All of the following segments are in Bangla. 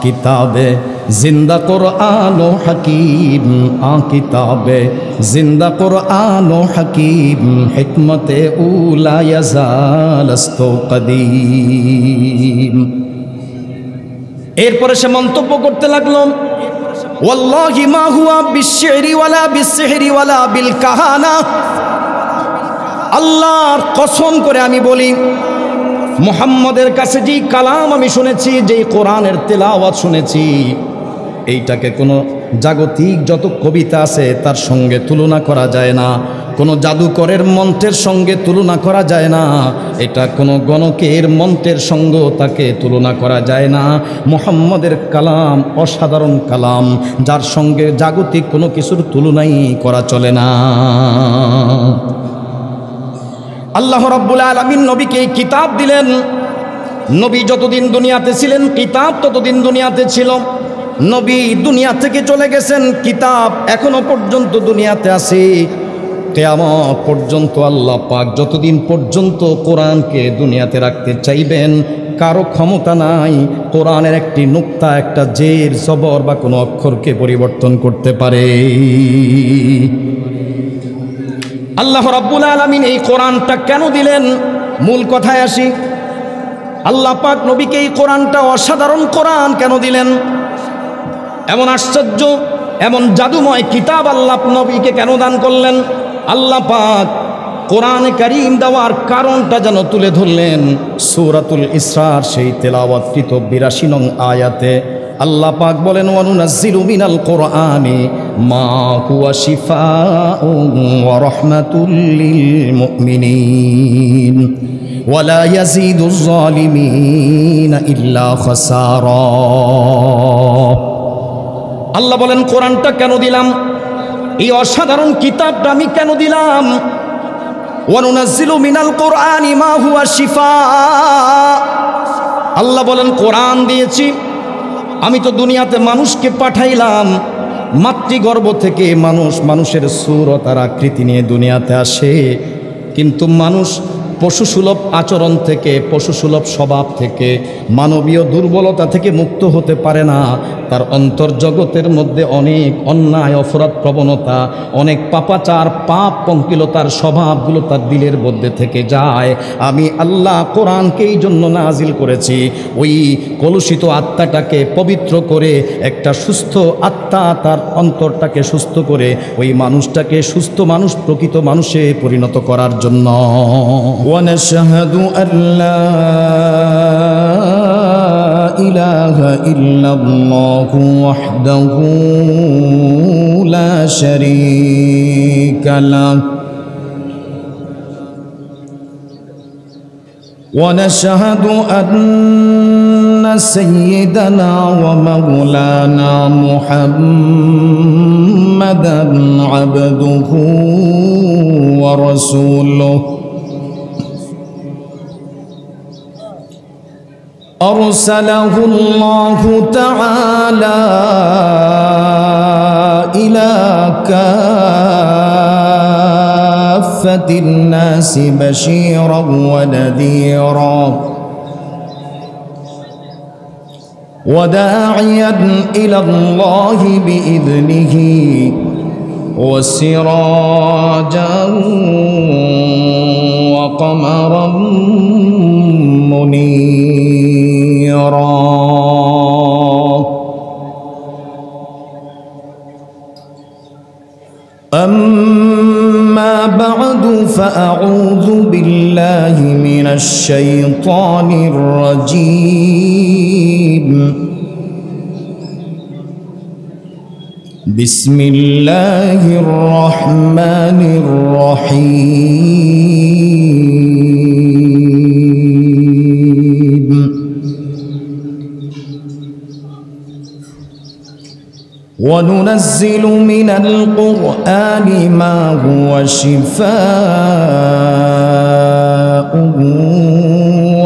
किताबे जिंदा कुरान व हकीम, किताबे जिंदा कुरान व हकीम, हिकमत ऊला यज़ालस्तो कदीम। एरपर से मंतब्य करते लागलो, वल्लाहि मा हुआ बिश्शिरी वाला बिस्सिहरी वाला बिल काहाना। আল্লাহর কসম করে আমি বলি, মুহাম্মদের কাছে যে কালাম আমি শুনেছি, যে কোরআনের তেলাওয়াত শুনেছি, এইটাকে কোনো জাগতিক যত কবিতা আছে তার সঙ্গে তুলনা করা যায় না, কোনো জাদুকরের মন্ত্রের সঙ্গে তুলনা করা যায় না, এটা কোনো গণকের মন্ত্রের সঙ্গে তাকে তুলনা করা যায় না। মুহাম্মদের কালাম অসাধারণ কালাম, যার সঙ্গে জাগতিক কোনো কিছুর তুলনাই করা চলে না। আল্লাহ রাব্বুল আলামিন নবীকে কিতাব দিলেন। নবী যতদিন দুনিয়াতে ছিলেন কিতাব ততদিন দুনিয়াতে ছিল। নবী দুনিয়া থেকে চলে গেছেন, কিতাব এখনো পর্যন্ত দুনিয়াতে আছে। কিয়ামত পর্যন্ত আল্লাহ পাক যতদিন পর্যন্ত কোরআনকে দুনিয়াতে রাখতে চাইবেন, কারো ক্ষমতা নাই কোরআনের একটি নুক্তা, একটা জের জবর বা কোনো অক্ষরকে পরিবর্তন করতে পারে। আল্লাহ রাব্বুল আলামিন এই কোরআনটা কেন দিলেন, মূল কথায় আসি। আল্লাহ পাক নবীকে এই কোরআনটা, অসাধারণ কোরআন কেন দিলেন? এমন আশ্চর্য, এমন জাদুময় কিতাব আল্লাহ নবীকে কেন দান করলেন? আল্লাহ পাক কোরআনে কারীম দেওয়ার কারণটা যেন তুলে ধরলেন সূরাতুল ইসরার সেই তেলাওয়াতকৃত ৮২ নং আয়াতে। আল্লাহ পাক বলেন, ওয়ানুনাজ্জিলু মিনাল কোরআনি মা হুয়া শিফাউন ওয়া রাহমাতুল লিল মুমিনিন ওয়া লা ইয়াজিদুজ যালিমিনা ইল্লা খাসারা। আল্লাহ বলেন, কোরআনটা কেন দিলাম, এই অসাধারণ কিতাবটা আমি কেন দিলাম? ওয়ানুনাজ্জিলু মিনাল কোরআনি মা হুয়া শিফা। আল্লাহ বলেন, কোরআন দিয়েছি, আমি তো দুনিয়াতে মানুষকে পাঠাইলাম, মাতৃগর্ভ থেকে মানুষের সূরত আর আকৃতি নিয়ে দুনিয়াতে আসে, কিন্তু মানুষ পশুসুলভ আচরণ থেকে, পশুসুলভ স্বভাব থেকে, মানবীয় দুর্বলতা থেকে মুক্ত হতে পারে না। তার অন্তর্জগতের মধ্যে অনেক অন্যায়, অপরাধ প্রবণতা, অনেক পাপাচার, পাপ পঙ্কিলতার স্বভাবগুলো তার দিলের মধ্যে থেকে যায়। আমি আল্লাহ কোরআনকে এই জন্য নাজিল করেছি, ওই কলুষিত আত্মাটাকে পবিত্র করে, একটা সুস্থ আত্মা তার অন্তরটাকে সুস্থ করে ওই মানুষটাকে সুস্থ মানুষ, প্রকৃত মানুষে পরিণত করার জন্য। ونشهد أن لا إله إلا الله وحده لا شريك له ونشهد أن سيدنا ومولانا محمدا عبده ورسوله أرسله الله تعالى إلى كافة الناس بشيرا ونذيرا وداعيا إلى الله بإذنه وسراجا وقمرا منيرا. أما بعد فأعوذ بالله من الشيطان الرجيم. بسم الله الرحمن الرحيم. وننزل من القرآن ما هو شفاء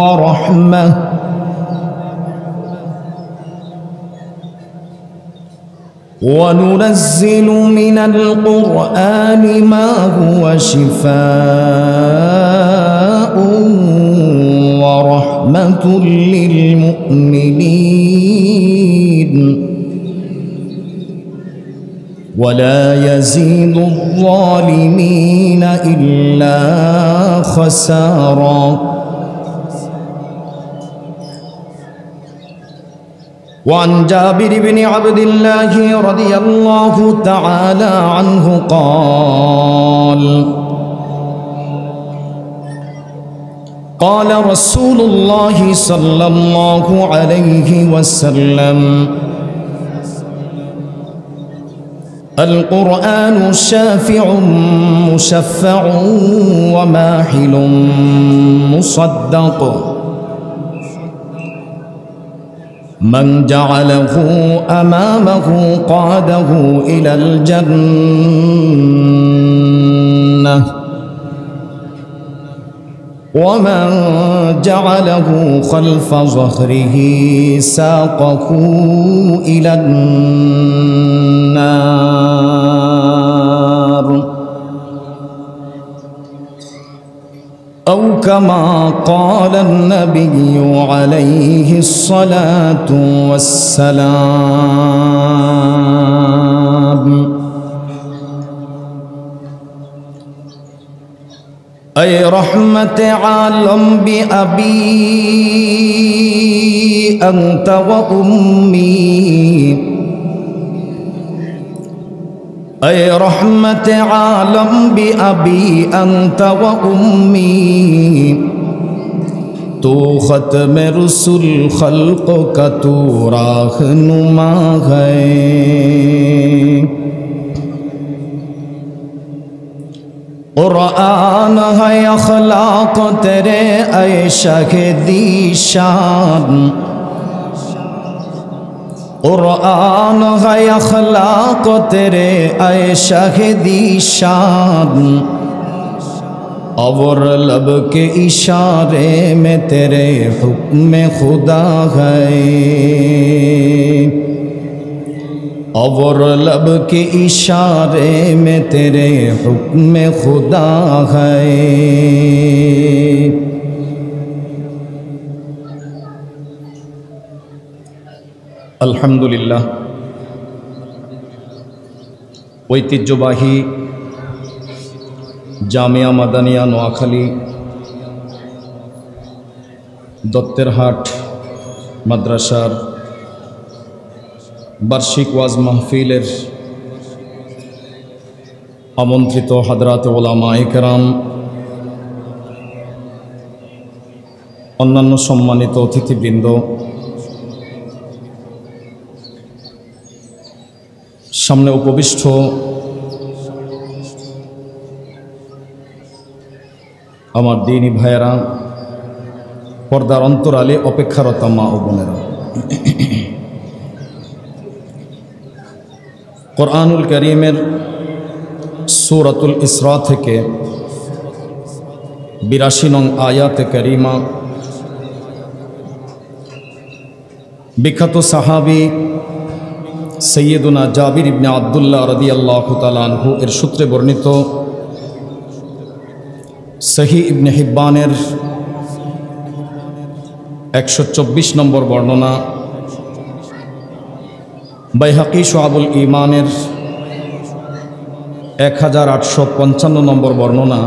ورحمة وننزل من القرآن ما هو شفاء ورحمة للمؤمنين ولا يزيد الظالمين إلا خسارا وعن جابر بن عبد الله رضي الله تعالى عنه قال قال رسول الله صلى الله عليه وسلم القرآن شافع مشفع وماحل مصدق من جعله أمامه قاده إلى الجنة ومن جعله خلف ظهره ساقه إلى النار أو كما قال النبي عليه الصلاة والسلام أي رحمة عالم بأبي أنت وأمي أي رحمة عالم بأبي أنت وأمي تو ختم رسول خلق کا تو راہنما ہے قرآن ہے اخلاق تیرے اے شاہدی شان قرآن ہے اخلاق تیرے اے شاہدی شان اور لب کے اشارے میں تیرے حکم خدا ہے اور لب کے اشارے میں تیرے حکم خدا ہے আলহামদুলিল্লাহ ঐতিহ্যবাহী জামিয়া মাদানিয়া নোয়াখালী দত্তেরহাট মাদ্রাসার বার্ষিক ওয়াজ মাহফিলের আমন্ত্রিত হাদরাত উলামায়ে কেরাম, অন্যান্য সম্মানিত অতিথিবৃন্দ, সামনে উপবিষ্ট আমার দিনী ভাইয়েরা, পর্দার অন্তরালে অপেক্ষারত মা ও বোনেরা, কোরআনুল কারীমের সূরাতুল ইসরা থেকে ৮২ নং আয়াতে কারিমা বিখ্যাত সাহাবী সৈয়দুনা জাবির ইবনে আব্দুল্লাহ রাদিয়াল্লাহু তাআলা আনহু এর সূত্রে বর্ণিত সহিহ ইবনে হিব্বানের ১২৪ নম্বর বর্ণনা, বাইহাকি শুআবুল ঈমানের ১৮৫৫ নম্বর বর্ণনা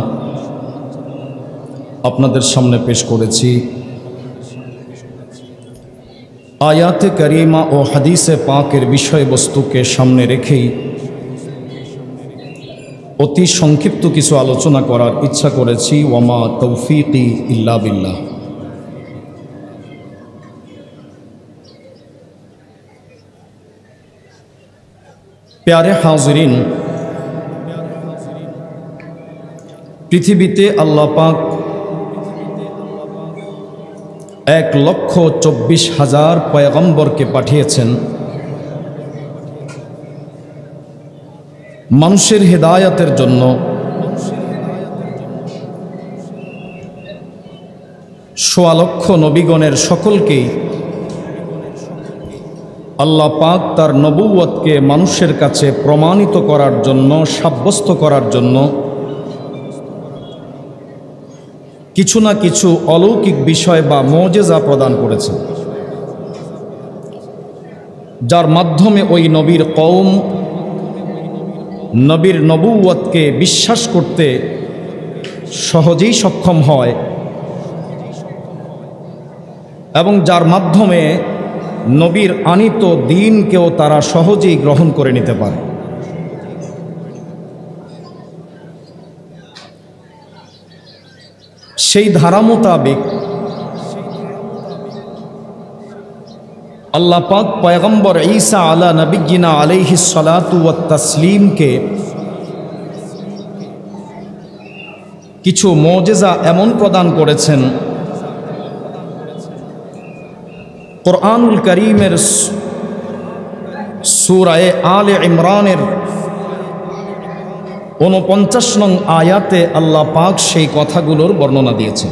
আপনাদের সামনে পেশ করেছি। আয়াতে কারিমা ও হাদিসে পাকের বিষয়বস্তুকে সামনে রেখেই অতি সংক্ষিপ্ত কিছু আলোচনা করার ইচ্ছা করেছি। ওয়ামা তৌফিকি ইল্লা বিল্লাহ। প্যারে হাজিরিন, পৃথিবীতে আল্লাহ পাক ১,২৪,০০০ পয়গম্বরকে পাঠিয়েছেন মানুষের হেদায়াতের জন্য। সোয়া লক্ষ নবীগণের সকলকেই আল্লাহ পাক তার নবুয়তকে মানুষের কাছে প্রমাণিত করার জন্য, সাব্যস্ত করার জন্য কিছু না কিছু অলৌকিক বিষয় বা মুজিজা প্রদান করেছেন, যার মাধ্যমে ওই নবীর কওম নবীর নবুয়তকে বিশ্বাস করতে সহজেই সক্ষম হয় এবং যার মাধ্যমে নবীর আনিত দ্বীনকেও তারা সহজেই গ্রহণ করে নিতে পারে। সেই ধারা মোতাবেক আল্লাহ পাক পয়গম্বর ঈসা আলা নবিয়্যিনা আলাইহিস সালাতু ওয়াত তাসলিমকে কিছু মুজিজা এমন প্রদান করেছেন, কুরআনুল কারীমের সূরা আলে ইমরানের ৪৯ নং আয়াতে আল্লাহ পাক সেই কথাগুলোর বর্ণনা দিয়েছেন।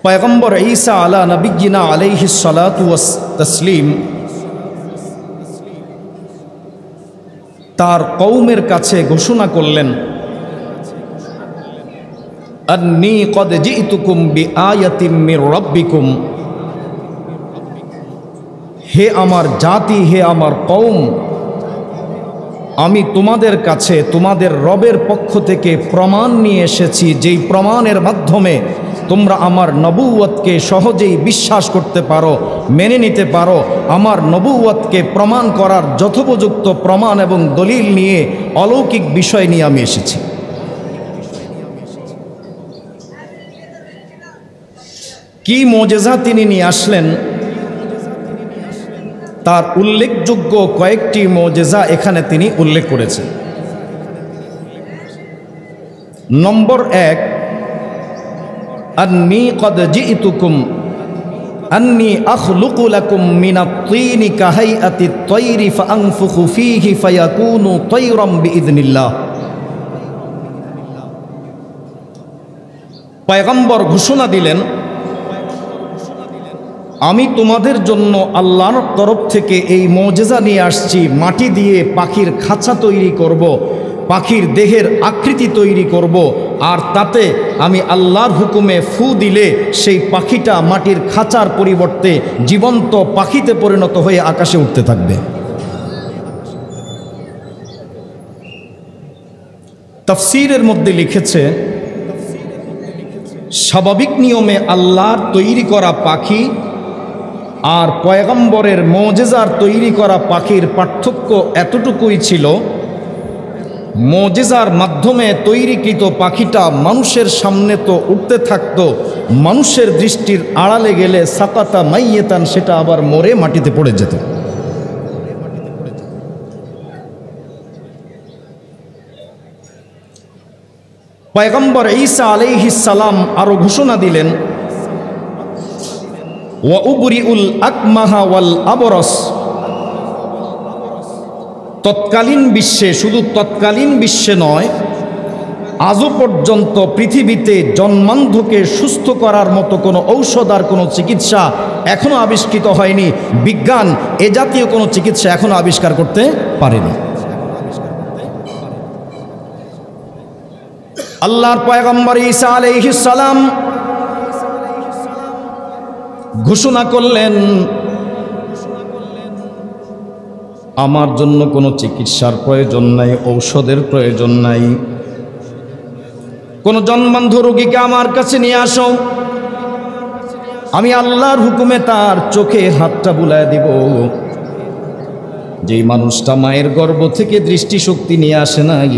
পয়গম্বর ঈসা আলা নবিয়্যিনা আলাইহিস সালাতু ওয়াস তাসলিম তার কওমের কাছে ঘোষণা করলেন, আন্নী কদ জিতুকুম বিআয়াতিম মির রাব্বিকুম, হে আমার জাতি, হে আমার কওম, আমি তোমাদের কাছে তোমাদের রবের পক্ষ থেকে প্রমাণ নিয়ে এসেছি, যেই প্রমাণের মাধ্যমে তোমরা আমার নবুয়তকে সহজেই বিশ্বাস করতে পারো, মেনে নিতে পারো। আমার নবুয়তকে প্রমাণ করার যথোপযুক্ত প্রমাণ এবং দলিল নিয়ে, অলৌকিক বিষয় নিয়ে আমি এসেছি। কি মুজিজা তিনি নিয়ে আসলেন, তার উল্লেখযোগ্য কয়েকটি মুজিজা এখানে তিনি উল্লেখ করেছেন। নম্বর ১, আন্নী কদ জিতুকুম আন্নী আখলুকু লাকুম মিনাত তিনি কাহাইআতিত তায়রি ফাআনফুখু ফীহি ফায়াকুনু তায়রাম বিইذনিল্লাহ। পয়গম্বর ঘোষণা দিলেন, আমি তোমাদের জন্য আল্লাহর তরফ থেকে এই মুজিজা নিয়ে আসছি, মাটি দিয়ে পাখির খাঁচা তৈরি করব, পাখির দেহের আকৃতি তৈরি করব, আর তাতে আমি আল্লাহর হুকুমে ফু দিলে সেই পাখিটা মাটির খাঁচার পরিবর্তে জীবন্ত পাখিতে পরিণত হয়ে আকাশে উঠতে থাকবে। তাফসীরের মধ্যে লিখেছে, স্বাভাবিক নিয়মে আল্লাহর তৈরি করা পাখি আর পয়গম্বরের মুজিজার তৈরি করা পাখির পার্থক্য এতটুকুই ছিল, মুজিজার মাধ্যমে তৈরিকৃত পাখিটা মানুষের সামনে তো উঠতে থাকতো, মানুষের দৃষ্টির আড়ালে গেলে সাকাতা মাইয়েতান, সেটা আবার মরে মাটিতে পড়ে যেত। পয়গম্বর ঈসা আলাইহিস সালাম আরো ঘোষণা দিলেন, ওয়া উবরিউল আকমাহা ওয়াল আবরস, তৎকালীন বিশ্বে, শুধু তৎকালীন বিশ্বে নয়, আজও পর্যন্ত পৃথিবীতে জন্মান্ধকে সুস্থ করার মতো কোনো ঔষধ আর কোনো চিকিৎসা এখনো আবিষ্কৃত হয়নি। বিজ্ঞান এ জাতীয় কোনো চিকিৎসা এখনো আবিষ্কার করতে পারেনি। আল্লাহর পয়গম্বর ঈসা আলাইহিস সালাম ঘোষণা করলেন, আমার জন্য কোনো চিকিৎসার প্রয়োজন নাই, ঔষধের প্রয়োজন নাই। কোনো জন্মান্ধ রোগীকে আমার কাছে নিয়ে আসো, আমি আল্লাহর হুকুমে তার চোখে হাতটা বুলায় দিব। যেই মানুষটা মায়ের গর্ভ থেকে দৃষ্টিশক্তি নিয়ে আসে নাই,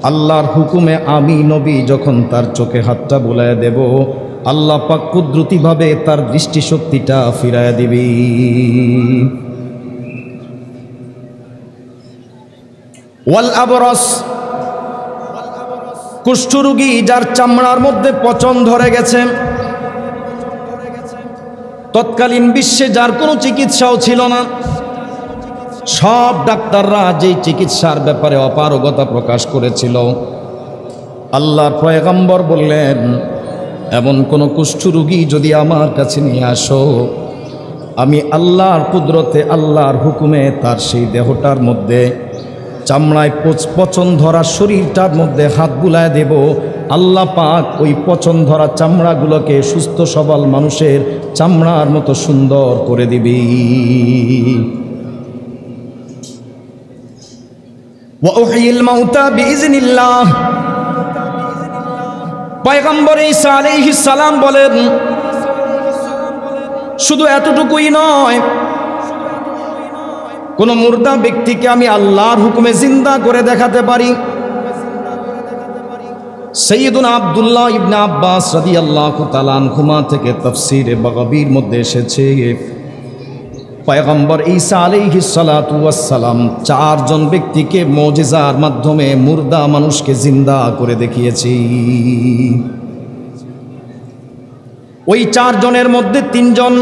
আল্লাহর হুকুমে আমি নবী যখন তার চোখে হাতটা বুলায় দেব, আল্লাহ পাক কুদরতিভাবে তার দৃষ্টিশক্তিটা ফিরায় দিবি। ওয়াল আবরস, কুষ্ঠরোগী যার চামড়ার মধ্যে পচন ধরে গেছে, তৎকালীন বিশ্বে যার কোনো চিকিৎসাও ছিল না, সব ডাক্তাররা যেই চিকিৎসার ব্যাপারে অপারগতা প্রকাশ করেছিল, আল্লাহর পয়গম্বর বললেন, এমন কোন কুষ্ঠরোগী যদি আমার কাছে নিয়ে আসো, আমি আল্লাহর কুদরতে, আল্লাহর হুকুমে তার সেই দেহটার মধ্যে, চামড়ায় পচন ধরা শরীরটার মধ্যে হাত বুলায় দেব। আল্লাহ পাক ওই পচন ধরা চামড়াগুলোকে সুস্থ সবল মানুষের চামড়ার মতো সুন্দর করে দিবি। ওয়া উহয়িল মাউতা বিইজনিল্লাহ। পয়গম্বর ঈসা আলাইহিস সালাম বলেন, শুধু এতটুকুই নয়, কোন মুর্দা ব্যক্তিকে আমি আল্লাহর হুকুমে জিন্দা করে দেখাতে পারি। সাইয়্যিদুনা আব্দুল্লাহ ইবনে আব্বাস রাদিয়াল্লাহু তাআলা আনহুমা থেকে তাফসীরে বাগাবীর মধ্যে এসেছে, পয়গম্বর ঈসা আলাইহিস সালাতু ওয়াস সালাম চারজন ব্যক্তিকে মুজিজার মাধ্যমে মুর্দা মানুষকে জিন্দা করে দেখিয়েছি। ওই চারজনের মধ্যে তিনজন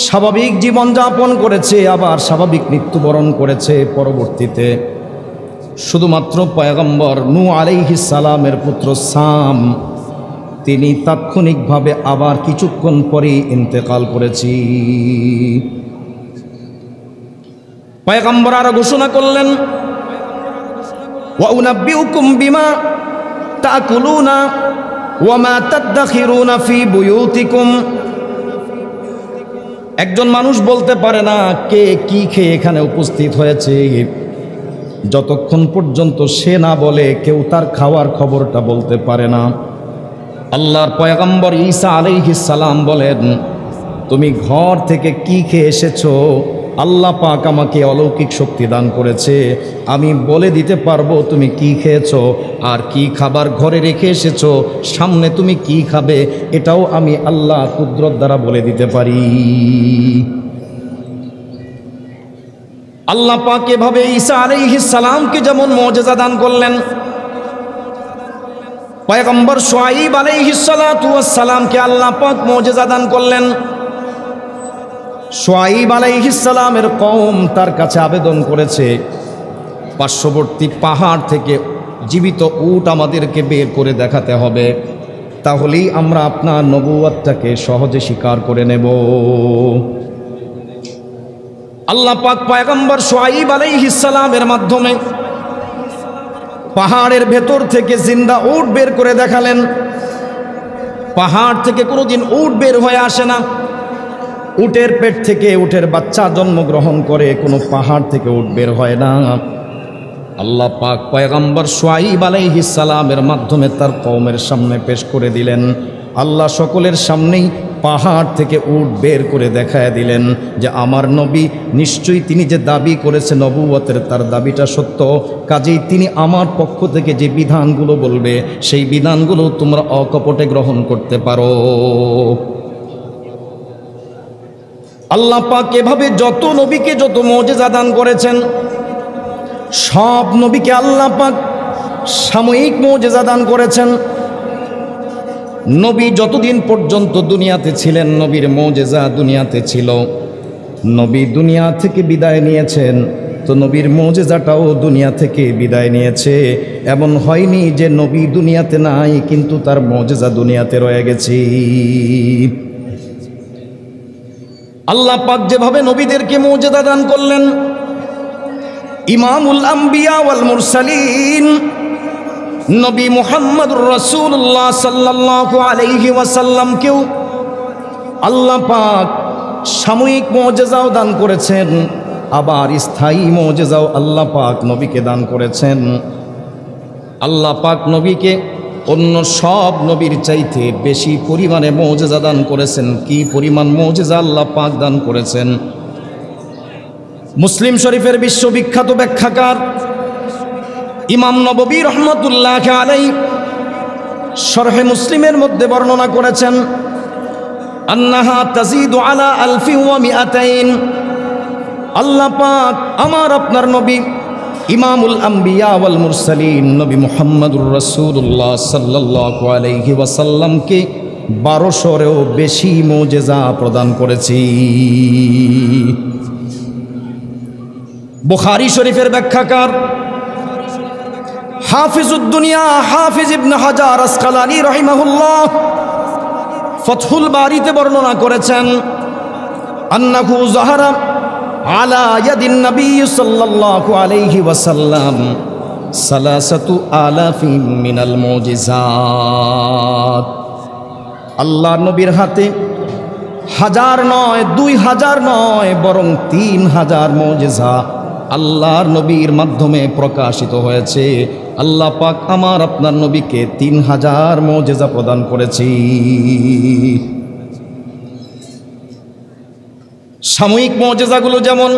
স্বাভাবিক জীবনযাপন করেছে, আবার স্বাভাবিক মৃত্যুবরণ করেছে পরবর্তীতে। শুধুমাত্র পয়গম্বর নূহ আলাইহিস সালামের পুত্র সাম, তিনি তাৎক্ষণিকভাবে আবার কিছুক্ষণ পরেই ইন্তেকাল করেছি। পয়গম্বর আরো ঘোষণা করলেন, ওয়া উনাব্বিউকুম বিমা তাকুলুনা ওয়া মা তাদাখিরুনা ফি বুয়ুতিকুম। একজন মানুষ বলতে পারে না কে কি খেয়ে এখানে উপস্থিত হয়েছে, যতক্ষণ পর্যন্ত সে না বলে কেউ তার খাওয়ার খবরটা বলতে পারে না। আল্লাহর পয়গম্বর ঈসা আলাইহিস সালাম বলেন, তুমি ঘর থেকে কি খেয়ে এসেছো, আল্লাহ পাক আমাকে অলৌকিক শক্তি দান করেছে, আমি বলে দিতে পারবো তুমি কি খেয়েছো আর কি খাবার ঘরে রেখে এসেছো, সামনে তুমি কি খাবে এটাও আমি আল্লাহ কুদরত দ্বারা বলে দিতে পারি। আল্লাহ পাক এভাবে ঈসা আলাইহিস সালামকে যেমন মুজিজা দান করলেন, পয়গম্বর শুআয়ব আলাইহিস সালাতু ওয়াস সালামকে আল্লাহ পাক মুজিজা দান করলেন। শুআয়ব আলাইহিস সালামের কওম তার কাছে আবেদন করেছে, পার্শ্ববর্তী পাহাড় থেকে জীবিত উট আমাদেরকে বের করে দেখাতে হবে, তাহলেই আমরা আপনার নবুয়তটাকে সহজে স্বীকার করে নেব। আল্লাহ পাক পয়গম্বর শুআয়ব আলাইহিস সালামের মাধ্যমে পাহাড়ের ভেতর থেকে জিন্দা উট বের করে দেখালেন। পাহাড় থেকে কোনোদিন উট বের হয়ে আসে না, উটের পেট থেকে উটের বাচ্চা জন্মগ্রহণ করে, কোনো পাহাড় থেকে উট বের হয় না। আল্লাহ পাক পয়গম্বর শুআয়ব আলাইহিস সালামের মাধ্যমে তার কওমের সামনে পেশ করে দিলেন। আল্লাহ সকলের সামনেই পাহাড় থেকে উট বের করে দেখায় দিলেন যে আমার নবী নিশ্চয়ই তিনি যে দাবি করেছে নবুয়তের, তার দাবিটা সত্য, কাজেই তিনি আমার পক্ষ থেকে যে বিধানগুলো বলবে সেই বিধানগুলো তোমরা অকপটে গ্রহণ করতে পারো। আল্লাহ পাক এভাবে যত নবীকে যত মুজিজা দান করেছেন, সব নবীকে আল্লাহ পাক সাময়িক মুজিজা দান করেছেন। নবী যতদিন পর্যন্ত দুনিয়াতে ছিলেন নবীর মুজিজা দুনিয়াতে ছিল, নবী দুনিয়া থেকে বিদায় নিয়েছেন তো নবীর মুজিজাটাও দুনিয়া থেকে বিদায় নিয়েছে। এমন হয়নি যে নবী দুনিয়াতে নাই কিন্তু তার মুজিজা দুনিয়াতে রয়ে গেছে। আল্লাহ পাক যেভাবে নবীদেরকে মুজিজা দান করলেন, ইমামুল আম্বিয়া ওয়াল মুরসালিন নবী মুহাম্মদুর রাসূলুল্লাহ সাল্লাল্লাহু আলাইহি ওয়াসাল্লামকেও আল্লাহ পাক সাময়িক মুজিজাও দান করেছেন, আবার স্থায়ী মুজিজাও আল্লাহ পাক নবীকে দান করেছেন। আল্লাহ পাক নবীকে অন্য সব নবীর চাইতে বেশি পরিমাণে মুজিজা দান করেছেন। কি পরিমাণ মুজিজা আল্লাহ পাক দান করেছেন! মুসলিম শরীফের বিশ্ববিখ্যাত ব্যাখ্যাকার ইমাম নববী রহমতুল্লাহ আলাইহি শরহে মুসলিমের মধ্যে বর্ণনা করেছেন, আন্নাহা তাজিদু আলা আলফি ওয়া মিআতাইন। আল্লাহ পাক আমার আপনার নবী ইমামুল আম্বিয়া ওয়াল মুরসালিন নবী মুহাম্মদুর রাসূলুল্লাহ সাল্লাল্লাহু আলাইহি ওয়াসাল্লামকে 1200-এরও বেশি মুজিজা প্রদান করেছি। বুখারী শরীফের ব্যাখ্যাকার হাফিজুদ দুনিয়া হাফিজ ইবনে হাজার আসকালানী রাহিমাহুল্লাহ ফাতহুল বারীতে বর্ণনা করেছেন, আন্নাহু যাহারা আলা ইয়াদিন নবী সাল্লাল্লাহু আলাইহি ওয়াসাল্লাম সালাসাতু আলাফিন মিনাল মুজিজাত। আল্লাহ নবীর হাতে 1000 নয় 2000 নয় বরং 3000 মুজিজা আল্লাহর নবীর মাধ্যমে প্রকাশিত হয়েছে। আল্লাহ পাক আমার আপনার নবীকে 3000 মুজিজা প্রদান করেছি। সাময়িক মুজিজাগুলো যেমন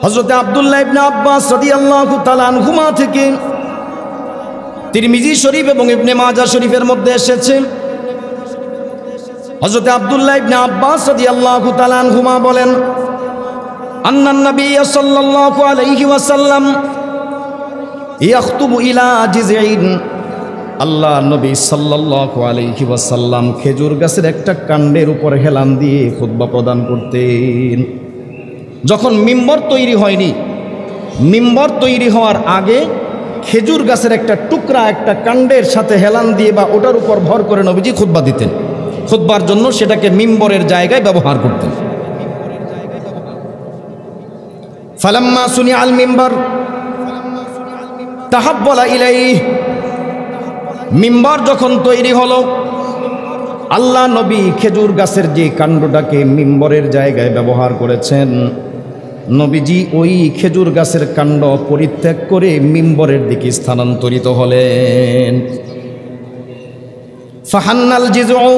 হযরত আব্দুল্লাহ ইবনে আব্বাস রাদিয়াল্লাহু তাআলা আনহুমা থেকে তিরমিজি শরীফ এবং ইবনে মাজাহ শরীফের মধ্যে এসেছে, হযরত আব্দুল্লাহ ইবনে আব্বাস রাদিয়াল্লাহু তাআলা আনহুমা বলেন, আন্নান নবী সাল্লাল্লাহু আলাইহি ওয়াসাল্লাম ইয়াখতুবু ইলা জিযইন, আল্লাহ নবী সাল্লাল্লাহু আলাইহি ওয়াসাল্লাম খেজুর গাছের একটা কাণ্ডের উপর হেলান দিয়ে খুতবা প্রদান করতেন। যখন মিম্বর তৈরি হয়নি, মিম্বর তৈরি হওয়ার আগে খেজুর গাছের একটা টুকরা একটা কাণ্ডের সাথে হেলান দিয়ে বা ওটার উপর ভর করে নবীজি খুতবা দিতেন। খুতবার জন্য সেটাকে মিম্বরের জায়গায় ব্যবহার করতেন। ফালাম্মা সুনিআ আল মিম্বার তাহাব্বালা ইলাইহি, মিম্বর যখন তৈরি হলো, আল্লাহ নবী খেজুর গাছের যে কাণ্ডটাকে মিম্বরের জায়গায় ব্যবহার করেছেন, নবীজি ওই খেজুর গাছের কাণ্ড পরিত্যাগ করে মিম্বরের দিকে স্থানান্তরিত হলেন। ফাহান্নাল জিজউ,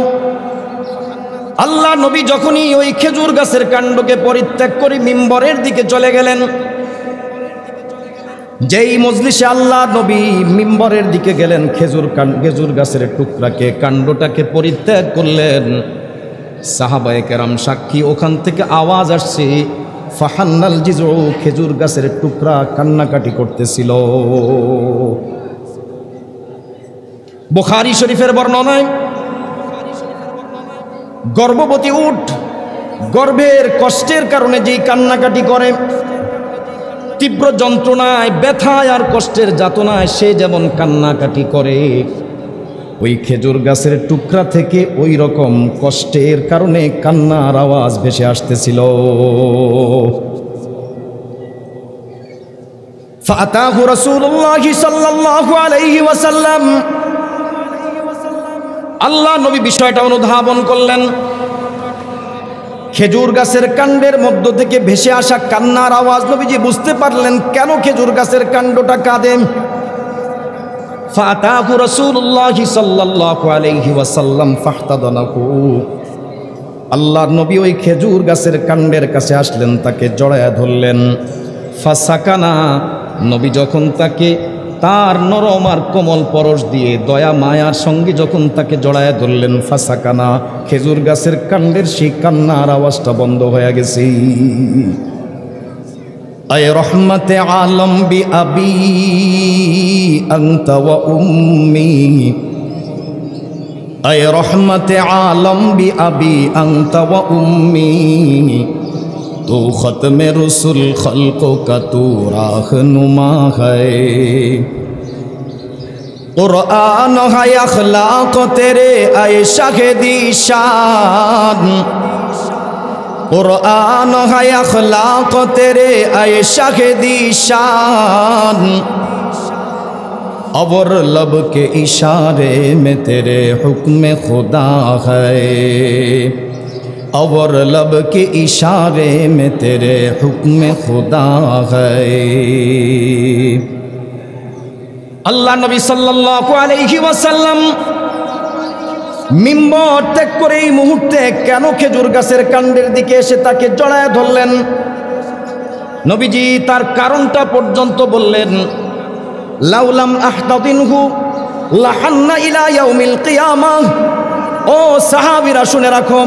আল্লাহ নবী যখনই ওই খেজুর গাছের কাণ্ডকে পরিত্যাগ করে মিম্বরের দিকে চলে গেলেন, যেই মজলিসে আল্লাহ নবী মিম্বরের দিকে গেলেন, খেজুর গাছের টুকরাকে কাণ্ডটাকে পরিত্যাগ করলেন, সাহাবায়ে কেরাম সাক্ষী, ওখান থেকে আওয়াজ আসছে, ফাহান্নাল জিজউ, খেজুর গাছের টুকরা কান্নাকাটি করতেছিল। বুখারী শরীফের বর্ণনায় গর্ভবতী উট গর্ভের কষ্টের কারণে যেই কান্নাকাটি করে, তীব্র যন্ত্রণায়, ব্যথায় আর কষ্টের যাতনায় সে যেমন কান্নাকাটি করে, ওই খেজুর গাছের টুকরা থেকে ওই রকম কষ্টের কারণে কান্নার আওয়াজ ভেসে আসতেছিল। ফাতাহু রাসূলুল্লাহ সাল্লাল্লাহু আলাইহি ওয়াসাল্লাম, আল্লাহ নবী বিষয়টা অনুধাবন করলেন। খেজুর গাছের কাণ্ডের মধ্য থেকে ভেসে আসা কান্নার আওয়াজ নবীজি বুঝতে পারলেন কেন খেজুর গাছের কাণ্ডটা কাঁদে। ফাতাহু রাসূলুল্লাহ সাল্লাল্লাহু আলাইহি ওয়াসাল্লাম ফাহতাদানাহু, আল্লাহর নবী ওই খেজুর গাছের কাণ্ডের কাছে আসলেন, তাকে জড়ায়া ধরলেন। ফাসাকানা, নবী যখন তাকে তার নরম আর কোমল পরশ দিয়ে দয়া মায়ার সঙ্গে যখন তাকে জড়ায়া ধরলেন, ফাসাকানা, খেজুর গাছের কাণ্ডের সেই কান্নার আওয়াজটা বন্ধ হয়ে গেছে। আয় রহমতে আলম বি আবি আনতা ওয়া উম্মি, আয় রহমতে আলম বি আবি আনতা ওয়া উম্মি, তো খতমে রসুল খলকো কা তু রাহনুমা হ্যায়, কুরআন হ্যায় আখলাক তেরে আয়ে শাহেদি শান, कुरान है अखलाक तेरे आए शाहिदी शान, और लब के इशारे में तेरे हुक्म खुदा है, और लब के इशारे में तेरे हुक्म खुदा है। अल्लाह नबी सल्लल्लाहु अलैहि वसल्लम মিম্বর ত্যাগ করে এই মুহূর্তে কেন খেজুর গাছের কাণ্ডের দিকে এসে তাকে জড়ায় ধরলেন, নবীজি তার কারণটা পর্যন্ত বললেন। লাউলাম আহতাদিনহু লাহান্না ইলা ইয়াউমিল কিয়ামাহ, ও সাহাবীরা শুনে রাখো,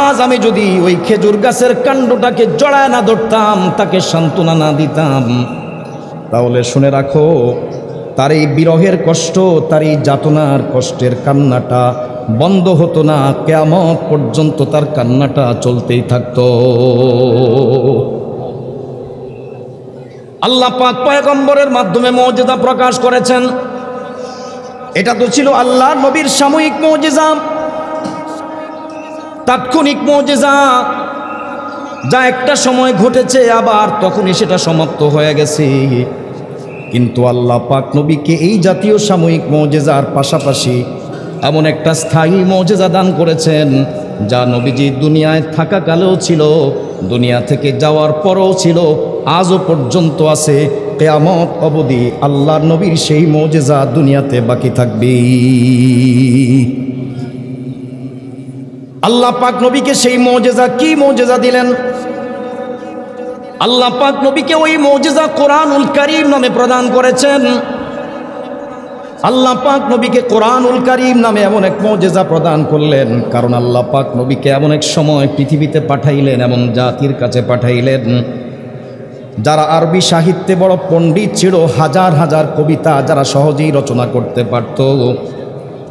আজ আমি যদি ওই খেজুর গাছের কাণ্ডটাকে জড়ায় না ধরতাম, তাকে সান্ত্বনা না দিতাম, তাহলে শুনে রাখো তার এই বিরহের কষ্ট, তার এই যাতনার কষ্টের কান্নাটা বন্ধ হতো না, কিয়ামত পর্যন্ত তার কান্নাটা চলতেই থাকতো। আল্লাহ পাক পয়গম্বরের মাধ্যমে মুজিজা প্রকাশ করেছেন। এটা তো ছিল আল্লাহর নবীর সাময়িক মুজিজা, তাৎক্ষণিক মুজিজা, যা একটা সময় ঘটেছে, আবার তখনই সেটা সমাপ্ত হয়ে গেছে। কিন্তু আল্লাহ পাক নবীকে এই জাতীয় সাময়িক মুজিজার পাশাপাশি এমন একটা স্থায়ী মুজিজা দান করেছেন, যা নবীজি দুনিয়ায় থাকাকালেও ছিল, দুনিয়া থেকে যাওয়ার পরও ছিল, আজও পর্যন্ত আছে, কিয়ামত অবধি আল্লাহর নবীর সেই মুজিজা দুনিয়াতে বাকি থাকবে। আল্লাহ পাক নবীকে সেই মুজিজা, কি মুজিজা দিলেন? আল্লাহ পাক নবীকে ওই মুজিজা কোরআনুল কারীম নামে প্রদান করেছেন। আল্লাহ পাক নবীকে কোরআনুল কারীম নামে এমন এক মুজিজা প্রদান করলেন, কারণ আল্লাহ পাক নবীকে এমন এক সময় পৃথিবীতে পাঠাইলেন, এমন জাতির কাছে পাঠাইলেন যারা আরবি সাহিত্যে বড় পণ্ডিত ছিল, হাজার হাজার কবিতা যারা সহজেই রচনা করতে পারত,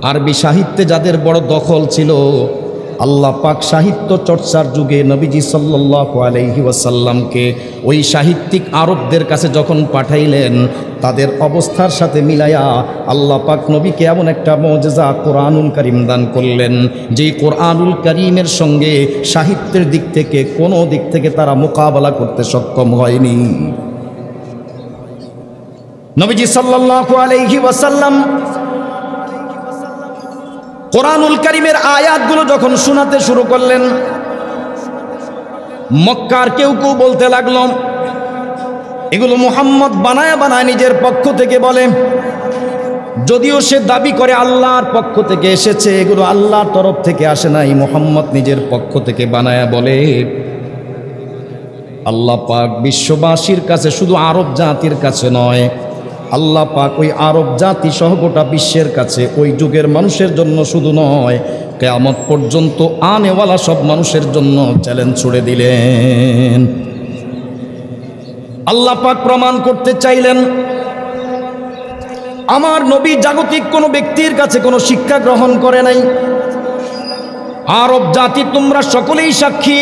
আরবি সাহিত্যে যাদের বড় দখল ছিল, আল্লাহ পাক সাহিত্য চর্চার যুগে নবীজি সাল্লাল্লাহু আলাইহি ওয়াসাল্লামকে ওই সাহিত্যিক আরবদের কাছে যখন পাঠাইলেন, তাদের অবস্থার সাথে মিলায়া আল্লাহ পাক নবীকে এমন একটা মুজিজা কোরআনুল কারীম দান করলেন, যেই কোরআনুল কারীমের সঙ্গে সাহিত্যের দিক থেকে কোনো দিক থেকে তারা মোকাবেলা করতে সক্ষম হয়নি। নবীজি সাল্লাল্লাহু আলাইহি ওয়াসাল্লাম কোরআনুল কারীমের আয়াতগুলো যখন শোনাতে শুরু করলেন, মক্কার কেউ কেউ বলতে লাগলো, এগুলো মুহাম্মদ বানায় বানায় নিজের পক্ষ থেকে বলে, যদিও সে দাবি করে আল্লাহর পক্ষ থেকে এসেছে, এগুলো আল্লাহর তরফ থেকে আসে নাই, মুহাম্মদ নিজের পক্ষ থেকে বানায়া বলে। আল্লাহ পাক বিশ্ববাসীর কাছে, শুধু আরব জাতির কাছে নয়, আল্লাহ পাক ওই আরব জাতি সহ গোটা বিশ্বের কাছে, ওই যুগের মানুষের জন্য শুধু নয়, কিয়ামত পর্যন্ত আনেওয়ালা সব মানুষের জন্য চ্যালেঞ্জ ছুড়ে দিলেন। আল্লাহ পাক প্রমাণ করতে চাইলেন, আমার নবী জাগতিক কোনো ব্যক্তির কাছে কোনো শিক্ষা গ্রহণ করে নাই। আরব জাতি তোমরা সকলেই সাক্ষী,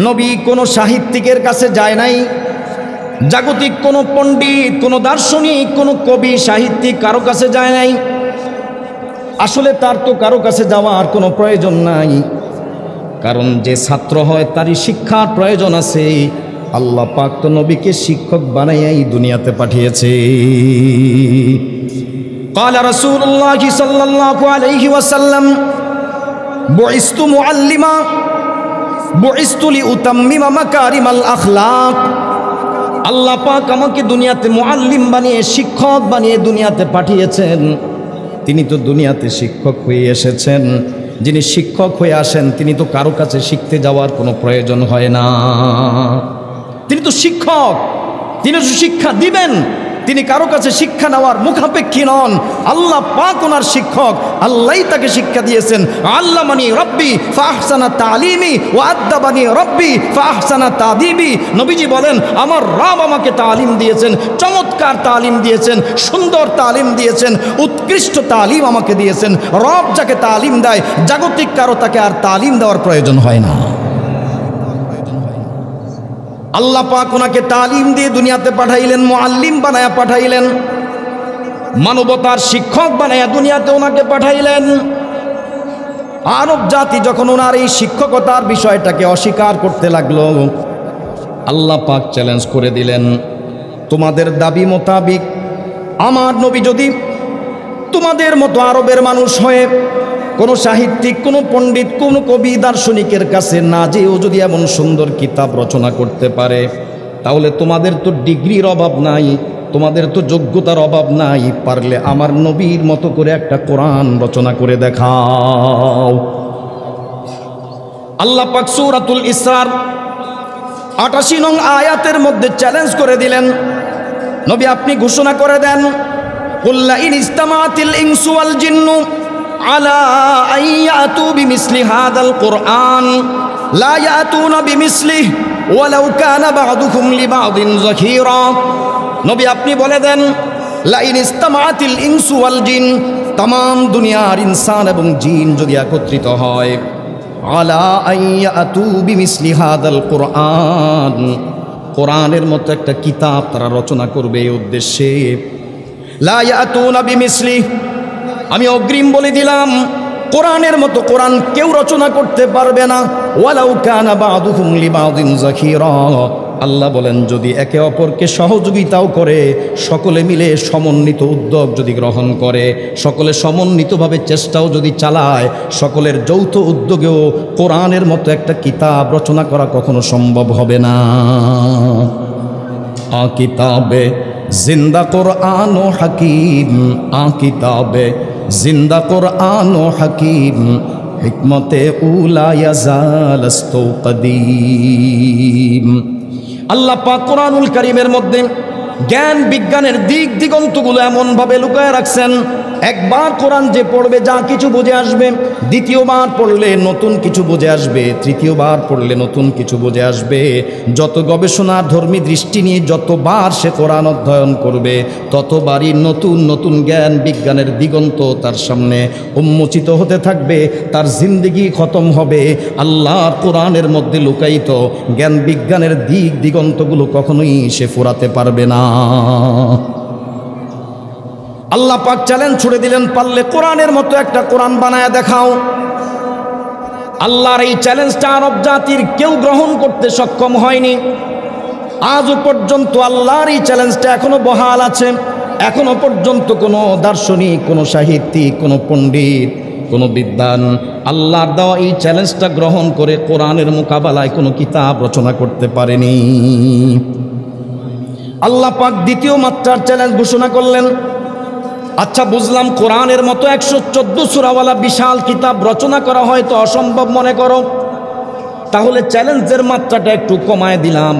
নবী কোনো সাহিত্যিকের কাছে যায় নাই, জাগতিক কোনো পণ্ডিত, কোনো দার্শনিক, কোনো কবি, সাহিত্যিক কারো কাছে যায় নাই। আসলে তার তো কারো কাছে যাওয়ার কোনো প্রয়োজন নাই, কারণ যে ছাত্র হয় তারই শিক্ষার প্রয়োজন আছে। আল্লাহ পাক তো নবীকে শিক্ষক বানাইয়াই দুনিয়াতে পাঠিয়েছে। قال رسول الله صلى الله عليه وسلم بعثت معلما بعثت لأتمم مكارم الأخلاق। আল্লাহ পাক আমাকে দুনিয়াতে মুআল্লিম বানিয়ে, শিক্ষক বানিয়ে দুনিয়াতে পাঠিয়েছেন। তিনি তো দুনিয়াতে শিক্ষক হয়ে এসেছেন। যিনি শিক্ষক হয়ে আসেন, তিনি তো কারো কাছে শিখতে যাওয়ার কোনো প্রয়োজন হয় না। তিনি তো শিক্ষক, তিনি তো শিক্ষা দিবেন, তিনি কারো কাছে শিক্ষা নেওয়ার মুখাপেক্ষী নন। আল্লাহ পাক ওনার শিক্ষক, আল্লাহই তাকে শিক্ষা দিয়েছেন। আল্লামানি রব্বি ফাহসানা তালিমি ওয়া আদ্দাবানি রব্বি ফাহসানা তাদিবি। নবীজি বলেন, আমার রব আমাকে তালিম দিয়েছেন, চমৎকার তালিম দিয়েছেন, সুন্দর তালিম দিয়েছেন, উৎকৃষ্ট তালিম আমাকে দিয়েছেন। রব যাকে তালিম দেয়, জাগতিক কারো তাকে আর তালিম দেওয়ার প্রয়োজন হয় না। আল্লাহ পাক ওনাকে তালিম দিয়ে দুনিয়াতে পাঠাইলেন, মুআল্লিম বানায়া পাঠাইলেন, মানবতার শিক্ষক বানায়া দুনিয়াতে ওনাকে পাঠাইলেন। আরব জাতি যখন ওনার এই শিক্ষকতার বিষয়টাকে অস্বীকার করতে লাগলো, আল্লাহ পাক চ্যালেঞ্জ করে দিলেন, তোমাদের দাবি মোতাবিক আমার নবী যদি তোমাদের মতো আরবের মানুষ হয়ে কোনো সাহিত্যিক, কোনো পণ্ডিত, কোনো কবি, দার্শনিকের কাছে না যেও যদি এমন সুন্দর কিতাব রচনা করতে পারে, তাহলে তোমাদের তো ডিগ্রির অভাব নাই, তোমাদের তো যোগ্যতার অভাব নাই, পারলে আমার নবীর মতো করে একটা কোরআন রচনা করে দেখাও। আল্লাহ পাক সূরাতুল ইসরার ৮৮ নং আয়াতের মধ্যে চ্যালেঞ্জ করে দিলেন, নবী আপনি ঘোষণা করে দেন, কুল্লা ইন ইস্তামাতিল ইনসু ওয়াল জিন্নু আলা আন ইয়াতু বিমিসলি হাদাল কুরআন লা ইয়াতুনা বিমিসলিহি ওয়ালাউ কানা বা'দুহুম লিবা'দিন যাখিরা। নবী আপনি বলে দেন, লা ইন ইস্তামাতিল ইনসু ওয়াল জিন, तमाम দুনিয়ার ইনসান এবং জিন যদি একত্রিত হয়, আলা আন ইয়াতু বিমিসলি হাদাল কুরআন, কোরআনের মতো একটা কিতাব তারা রচনা করবে এই উদ্দেশ্যে, লা ইয়াতুনা বিমিসলিহি, আমি অগ্রিম বলে দিলাম কোরআনের মতো কোরআন কেউ রচনা করতে পারবে না। ওয়ালাউ কানা বা'দুহুম লিবা'দিন যাখিরা, আল্লাহ বলেন যদি একে অপরকে সহযোগিতাও করে, সকলে মিলে সমন্বিত উদ্যোগ যদি গ্রহণ করে, সকলে সমন্বিতভাবে চেষ্টাও যদি চালায়, সকলের যৌথ উদ্যোগেও কোরআনের মতো একটা কিতাব রচনা করা কখনো সম্ভব হবে না। আ কিতাবে জিন্দা কোরআন ও হাকিম, আ কিতাবে জিন্দা কোরআন ও হাকিম, হিকমতে উলা ইয়াজালস্তু কদীম। আল্লাহ পাক কোরআনুল কারীমের মধ্যে জ্ঞান বিজ্ঞানের দিক দিগন্তগুলো এমনভাবে লুকায় রাখছেন, একবার কোরআন যে পড়বে যা কিছু বুঝে আসবে, দ্বিতীয়বার পড়লে নতুন কিছু বুঝে আসবে, তৃতীয়বার পড়লে নতুন কিছু বুঝে আসবে। যত গবেষণার ধর্মী দৃষ্টি নিয়ে যতবার সে কোরআন অধ্যয়ন করবে, ততবারই নতুন নতুন জ্ঞান বিজ্ঞানের দিগন্ত তার সামনে উন্মোচিত হতে থাকবে, তার জিন্দেগি খতম হবে। আল্লাহর কোরআনের মধ্যে লুকায়িত জ্ঞান বিজ্ঞানের দিক দিগন্তগুলো কখনোই সে ফুরাতে পারবে না। আল্লাহ পাক চ্যালেঞ্জ ছুড়ে দিলেন, পারলে কোরআনের মতো একটা কোরআন বানায় দেখাও। আল্লাহর এই চ্যালেঞ্জটা আরব জাতির কেউ গ্রহণ করতে সক্ষম হয়নি। আজও পর্যন্ত আল্লাহর এই চ্যালেঞ্জটা এখনো বহাল আছে। এখনো পর্যন্ত কোনো দার্শনিক, কোনো সাহিত্যিক, কোনো পণ্ডিত, কোনো বিদ্বান আল্লাহর দেওয়া এই চ্যালেঞ্জটা গ্রহণ করে কোরআনের মোকাবেলায় কোনো কিতাব রচনা করতে পারেনি। আল্লাহ পাক দ্বিতীয় মাত্রার চ্যালেঞ্জ ঘোষণা করলেন। আচ্ছা বুঝলাম কোরআনের মতো 114 সূরাওয়ালা বিশাল কিতাব রচনা করা হয়তো অসম্ভব মনে করো, তাহলে চ্যালেঞ্জের মাত্রাটা একটু কমায় দিলাম।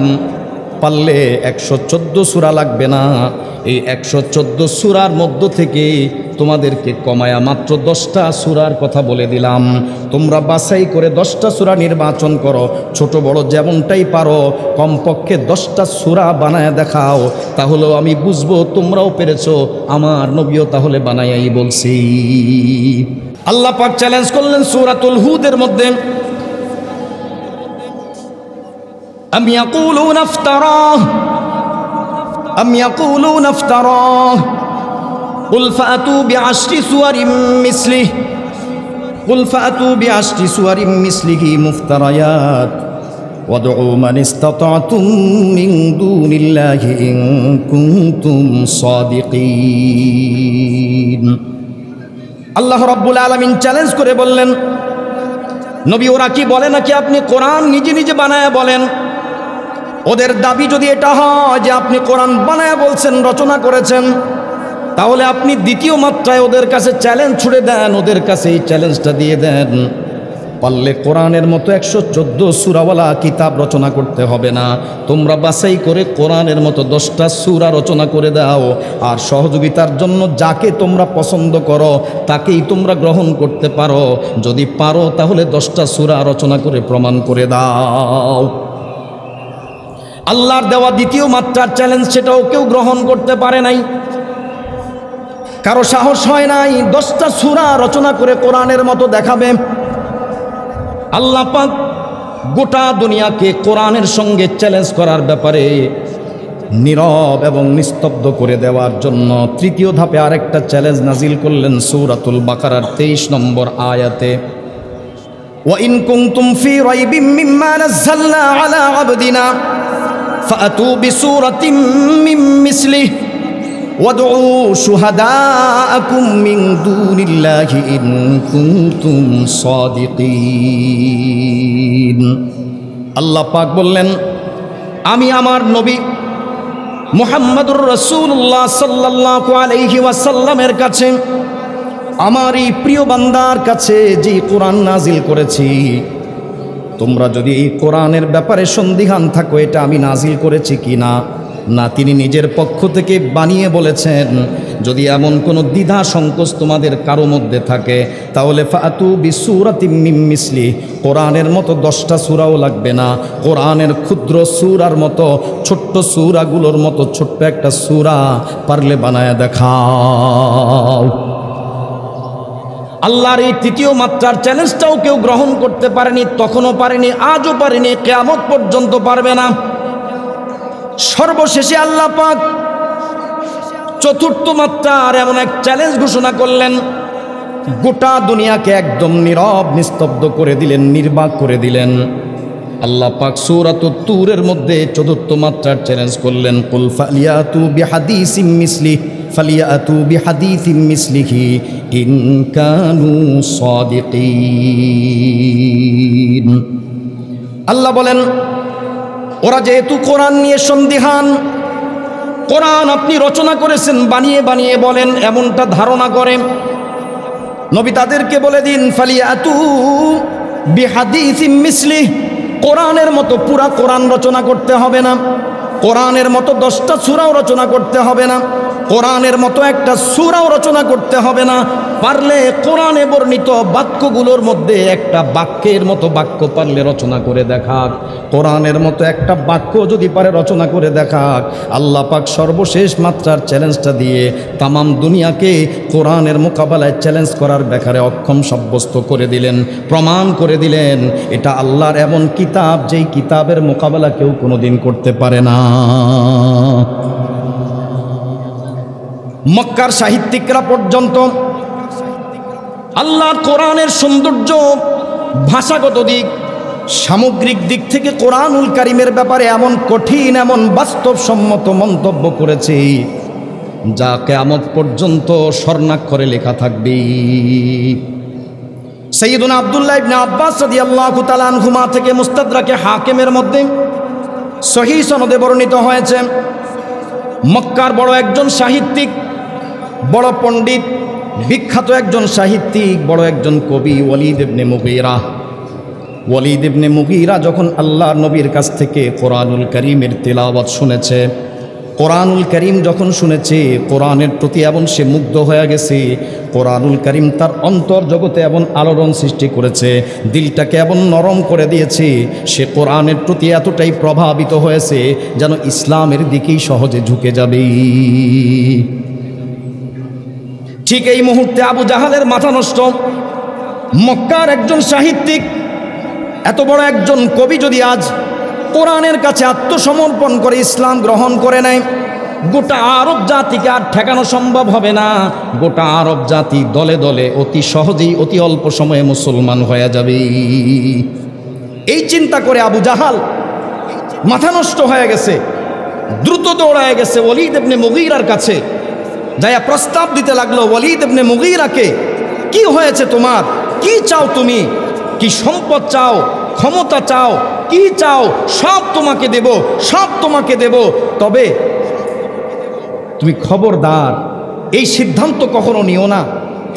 পারলে 114 সূরা লাগবে না, এই 114 সূরার মধ্য থেকে তোমাদেরকে কমায়া মাত্র 10টা সূরার কথা বলে দিলাম। তোমরা বাছাই করে 10টা সূরা নির্বাচন করো, ছোট বড় যেমনটাই পারো, কমপক্ষে 10টা সূরা বানায় দেখাও, তাহলেও আমি বুঝবো তোমরাও পেরেছো, আমার নবীও তাহলে বানায়াই বলছি। আল্লাহ পাক চ্যালেঞ্জ করলেন সূরাতুল হুদের মধ্যে, আম ইয়াকুলুনা ইফতারাহ আম ইয়াকুলুনা ইফতারাহ قل فأتوا بعشر سور مثله قل فأتوا بعشر سور مثله مفتريات وادعوا من استطعتم من دون الله إن كنتم صادقين। আল্লাহ রাব্বুল আলামিন চ্যালেঞ্জ করে বললেন, নবী ওরা কি বলে নাকি আপনি কোরআন নিজে নিজে বানায়া বলেন? ওদের দাবি যদি এটা হয় যে আপনি কোরআন বানায়া বলছেন, রচনা করেছেন, তাহলে আপনি দ্বিতীয় মাত্রায় ওদের কাছে চ্যালেঞ্জ ছুড়ে দেন, ওদের কাছে এই চ্যালেঞ্জটা দিয়ে দেন, পারলে কোরআনের মতো 114 সূরাওয়ালা কিতাব রচনা করতে হবে না, তোমরা বাছাই করে কোরআনের মতো 10টা সূরা রচনা করে দাও, আর সহযোগিতার জন্য যাকে তোমরা পছন্দ করো তাকেই তোমরা গ্রহণ করতে পারো। যদি পারো তাহলে 10টা সূরা রচনা করে প্রমাণ করে দাও। আল্লাহর দেওয়া দ্বিতীয় মাত্রার চ্যালেঞ্জ, সেটাও কেউ গ্রহণ করতে পারে নাই, কারো সাহস হয় নাই 10টা সূরা রচনা করে কোরআনের মতো দেখাবে। আল্লাহ পাক গোটা দুনিয়াকে কোরআনের সঙ্গে চ্যালেঞ্জ করার ব্যাপারে নীরব এবং নিস্তব্ধ করে দেওয়ার জন্য তৃতীয় ধাপে আরেকটা চ্যালেঞ্জ নাজিল করলেন সূরাতুল বাকারার 23 নম্বর আয়াতে, ওয়া ইন কুনতুম ফি রাইবিম মিম্মা নাযালনা আলা আবদিনা ফাআতু বিসূরাতিন মিন মিসলিহি ওয়াদউ শুহাদাআকুম মিন দুনিল্লাহি ইন কুনতুম সাদিকিন। আল্লাহ পাক বললেন, আমি আমার নবী মুহাম্মদুর রাসূলুল্লাহ সাল্লাল্লাহু আলাইহি ওয়াসাল্লামের কাছে, আমার এই প্রিয় বান্দার কাছে যে কোরআন নাজিল করেছি, তোমরা যদি এই কোরআনের ব্যাপারে সন্দিহান থাকো এটা আমি নাজিল করেছি কি না, না তিনি নিজের পক্ষ থেকে বানিয়ে বলেছেন, যদি এমন কোনো দ্বিধা সংকোচ তোমাদের কারো মধ্যে থাকে তাহলে ফাতু বিসূরাতিম মিন মিসলি, কোরআনের মতো 10টা সূরাও লাগবে না, কোরআনের ক্ষুদ্র সূরার মতো ছোট্ট সূরাগুলোর মতো ছোট্ট একটা সূরা পারলে বানায় দেখাও। আল্লাহর এই তৃতীয় মাত্রার চ্যালেঞ্জটাও কেউ গ্রহণ করতে পারেনি, তখনও পারেনি, আজও পারেনি, কিয়ামত পর্যন্ত পারবে না। সর্বশেষে আল্লাহ পাক চতুর্থ মাত্রার এমন এক চ্যালেঞ্জ ঘোষণা করলেন, গোটা দুনিয়াকে একদম নীরব নিস্তব্ধ করে দিলেন, নির্বাক করে দিলেন। আল্লাহ পাক সূরাতুত তুরের মধ্যে চতুর্থ মাত্রার চ্যালেঞ্জ করলেন, কুল ফালিয়াতু বিহাদিসিম মিসলি ফালিয়াতু বিহাদিসিম মিসলিহি ইন কানু সাদিকিন। আল্লাহ বলেন, ওরা যেহেতু কোরআন নিয়ে সন্দিহান, কোরআন আপনি রচনা করেছেন বানিয়ে বানিয়ে বলেন, এমনটা ধারণা করে, নবী তাদেরকে বলে দিন, ফালিয়াতু বিহাদিসিম মিসলিহি, কোরআনের মতো পুরা কোরআন রচনা করতে হবে না, কোরআনের মতো 10টা সূরাও রচনা করতে হবে না, কোরআনের মতো একটা সূরাও রচনা করতে হবে না, পারলে কোরআনে বর্ণিত বাক্যগুলোর মধ্যে একটা বাক্যের মতো বাক্য পারলে রচনা করে দেখাক, কোরআনের মতো একটা বাক্য যদি পারে রচনা করে দেখাক। আল্লাহ পাক সর্বশেষ মাত্রার চ্যালেঞ্জটা দিয়ে তামাম দুনিয়াকে কোরআনের মোকাবেলায় চ্যালেঞ্জ করার ব্যাপারে অক্ষম সাব্যস্ত করে দিলেন, প্রমাণ করে দিলেন এটা আল্লাহর এমন কিতাব যেই কিতাবের মোকাবেলা কেউ কোনোদিন করতে পারে না। মক্কার সাহিত্যিকরা পর্যন্ত আল্লাহর কোরআনের সৌন্দর্য, ভাষাগত দিক, সামগ্রিক দিক থেকে কোরআনুল কারীমের ব্যাপারে এমন কঠিন, এমন বাস্তবসম্মত মন্তব্য করেছে যা কিয়ামত পর্যন্ত স্বর্ণাক্ষরে লেখা থাকবে। সাইয়্যিদুনা আব্দুল্লাহ ইবনে আব্বাস রাদিয়াল্লাহু তাআলা আনহুমা থেকে মুস্তাদরাকে হাকিমের মধ্যে সহিহ সনদে বর্ণিত হয়েছে, মক্কার বড় একজন সাহিত্যিক, বড় পণ্ডিত, বিখ্যাত একজন সাহিত্যিক, বড় একজন কবি ওয়ালিদ ইবনে মুগীরা যখন আল্লাহর নবীর কাছ থেকে কোরআনুল কারীমের তিলাওয়াত শুনেছে, কোরআনুল কারীম যখন শুনেছে, কোরআনের প্রতি এমন সে মুগ্ধ হয়ে গেছে, কোরআনুল কারীম তার অন্তর জগতে এমন আলোড়ন সৃষ্টি করেছে, দিলটাকে এমন নরম করে দিয়েছে, সে কোরআনের প্রতি এতটাই প্রভাবিত হয়েছে যেন ইসলামের দিকেই সহজে ঝুঁকে যাবে। ঠিক এই মুহূর্তে আবু জাহালের মাথা নষ্ট। মক্কার একজন সাহিত্যিক, এত বড় একজন কবি যদি আজ কোরআনের কাছে আত্মসমর্পণ করে ইসলাম গ্রহণ করে নেয়, গোটা আরব জাতিকে আর ঠেকানো সম্ভব হবে না। গোটা আরব জাতি দলে দলে অতি সহজেই অতি অল্প সময়ে মুসলমান হয়ে যাবে। এই চিন্তা করে আবু জাহাল মাথা নষ্ট হয়ে গেছে, দ্রুত দৌড়ায় গেছে ওয়ালিদ ইবনে মুগীরার কাছে, যায়া প্রস্তাব দিতে লাগলো, ওয়ালিদ ইবনে মুগীরাকে, কি হয়েছে তোমার, কি চাও তুমি, কি সম্পদ চাও, ক্ষমতা চাও, কি চাও, সব তোমাকে দেব, সব তোমাকে দেব, তবে তুমি খবরদার এই সিদ্ধান্ত কখনো নিও না,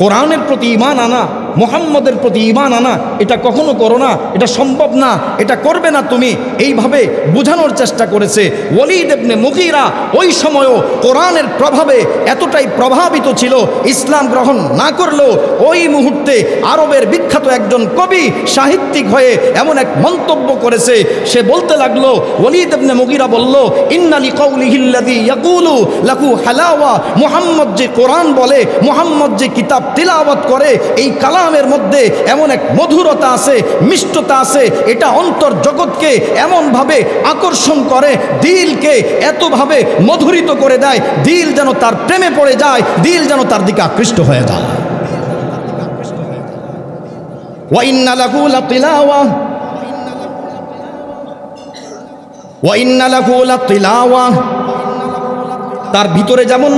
কোরআনের প্রতি ঈমান আনা, মুহাম্মদের প্রতি ঈমান আনা এটা কখনো করো না, এটা সম্ভব না, এটা করবে না তুমি, এইভাবে বোঝানোর চেষ্টা করেছে। ওয়ালিদ ইবনে মুগীরা ওই সময়ও কোরআনের প্রভাবে এতটাই প্রভাবিত ছিল, ইসলাম গ্রহণ না করলেও ওই মুহূর্তে আরবের বিখ্যাত একজন কবি সাহিত্যিক হয়ে এমন এক মন্তব্য করেছে, সে বলতে লাগলো, ওয়ালিদ ইবনে মুগীরা বলল, ইন্না লিকাউলিহিল্লাযী ইয়াকুলু লাকু হালাওয়া, মুহাম্মদ যে কোরআন বলে, মুহাম্মদ যে কিতাব তিলাওয়াত করে, এই কালামের মধ্যে এমন এক মধুরতা আছে, মিষ্টতা আছে, এটা অন্তর জগৎকে এমনভাবে আকর্ষণ করে, দিলকে এতভাবে মধুরিত করে দেয়, দিল যেন তার প্রেমে পড়ে যায়, দিল যেন তার দিকে আকৃষ্ট হয়ে যায়। ওয়া ইন্না লাহু লাতিলাওয়া, ওয়া ইন্না লাহু লাতিলাওয়া, তার ভিতরে যেমন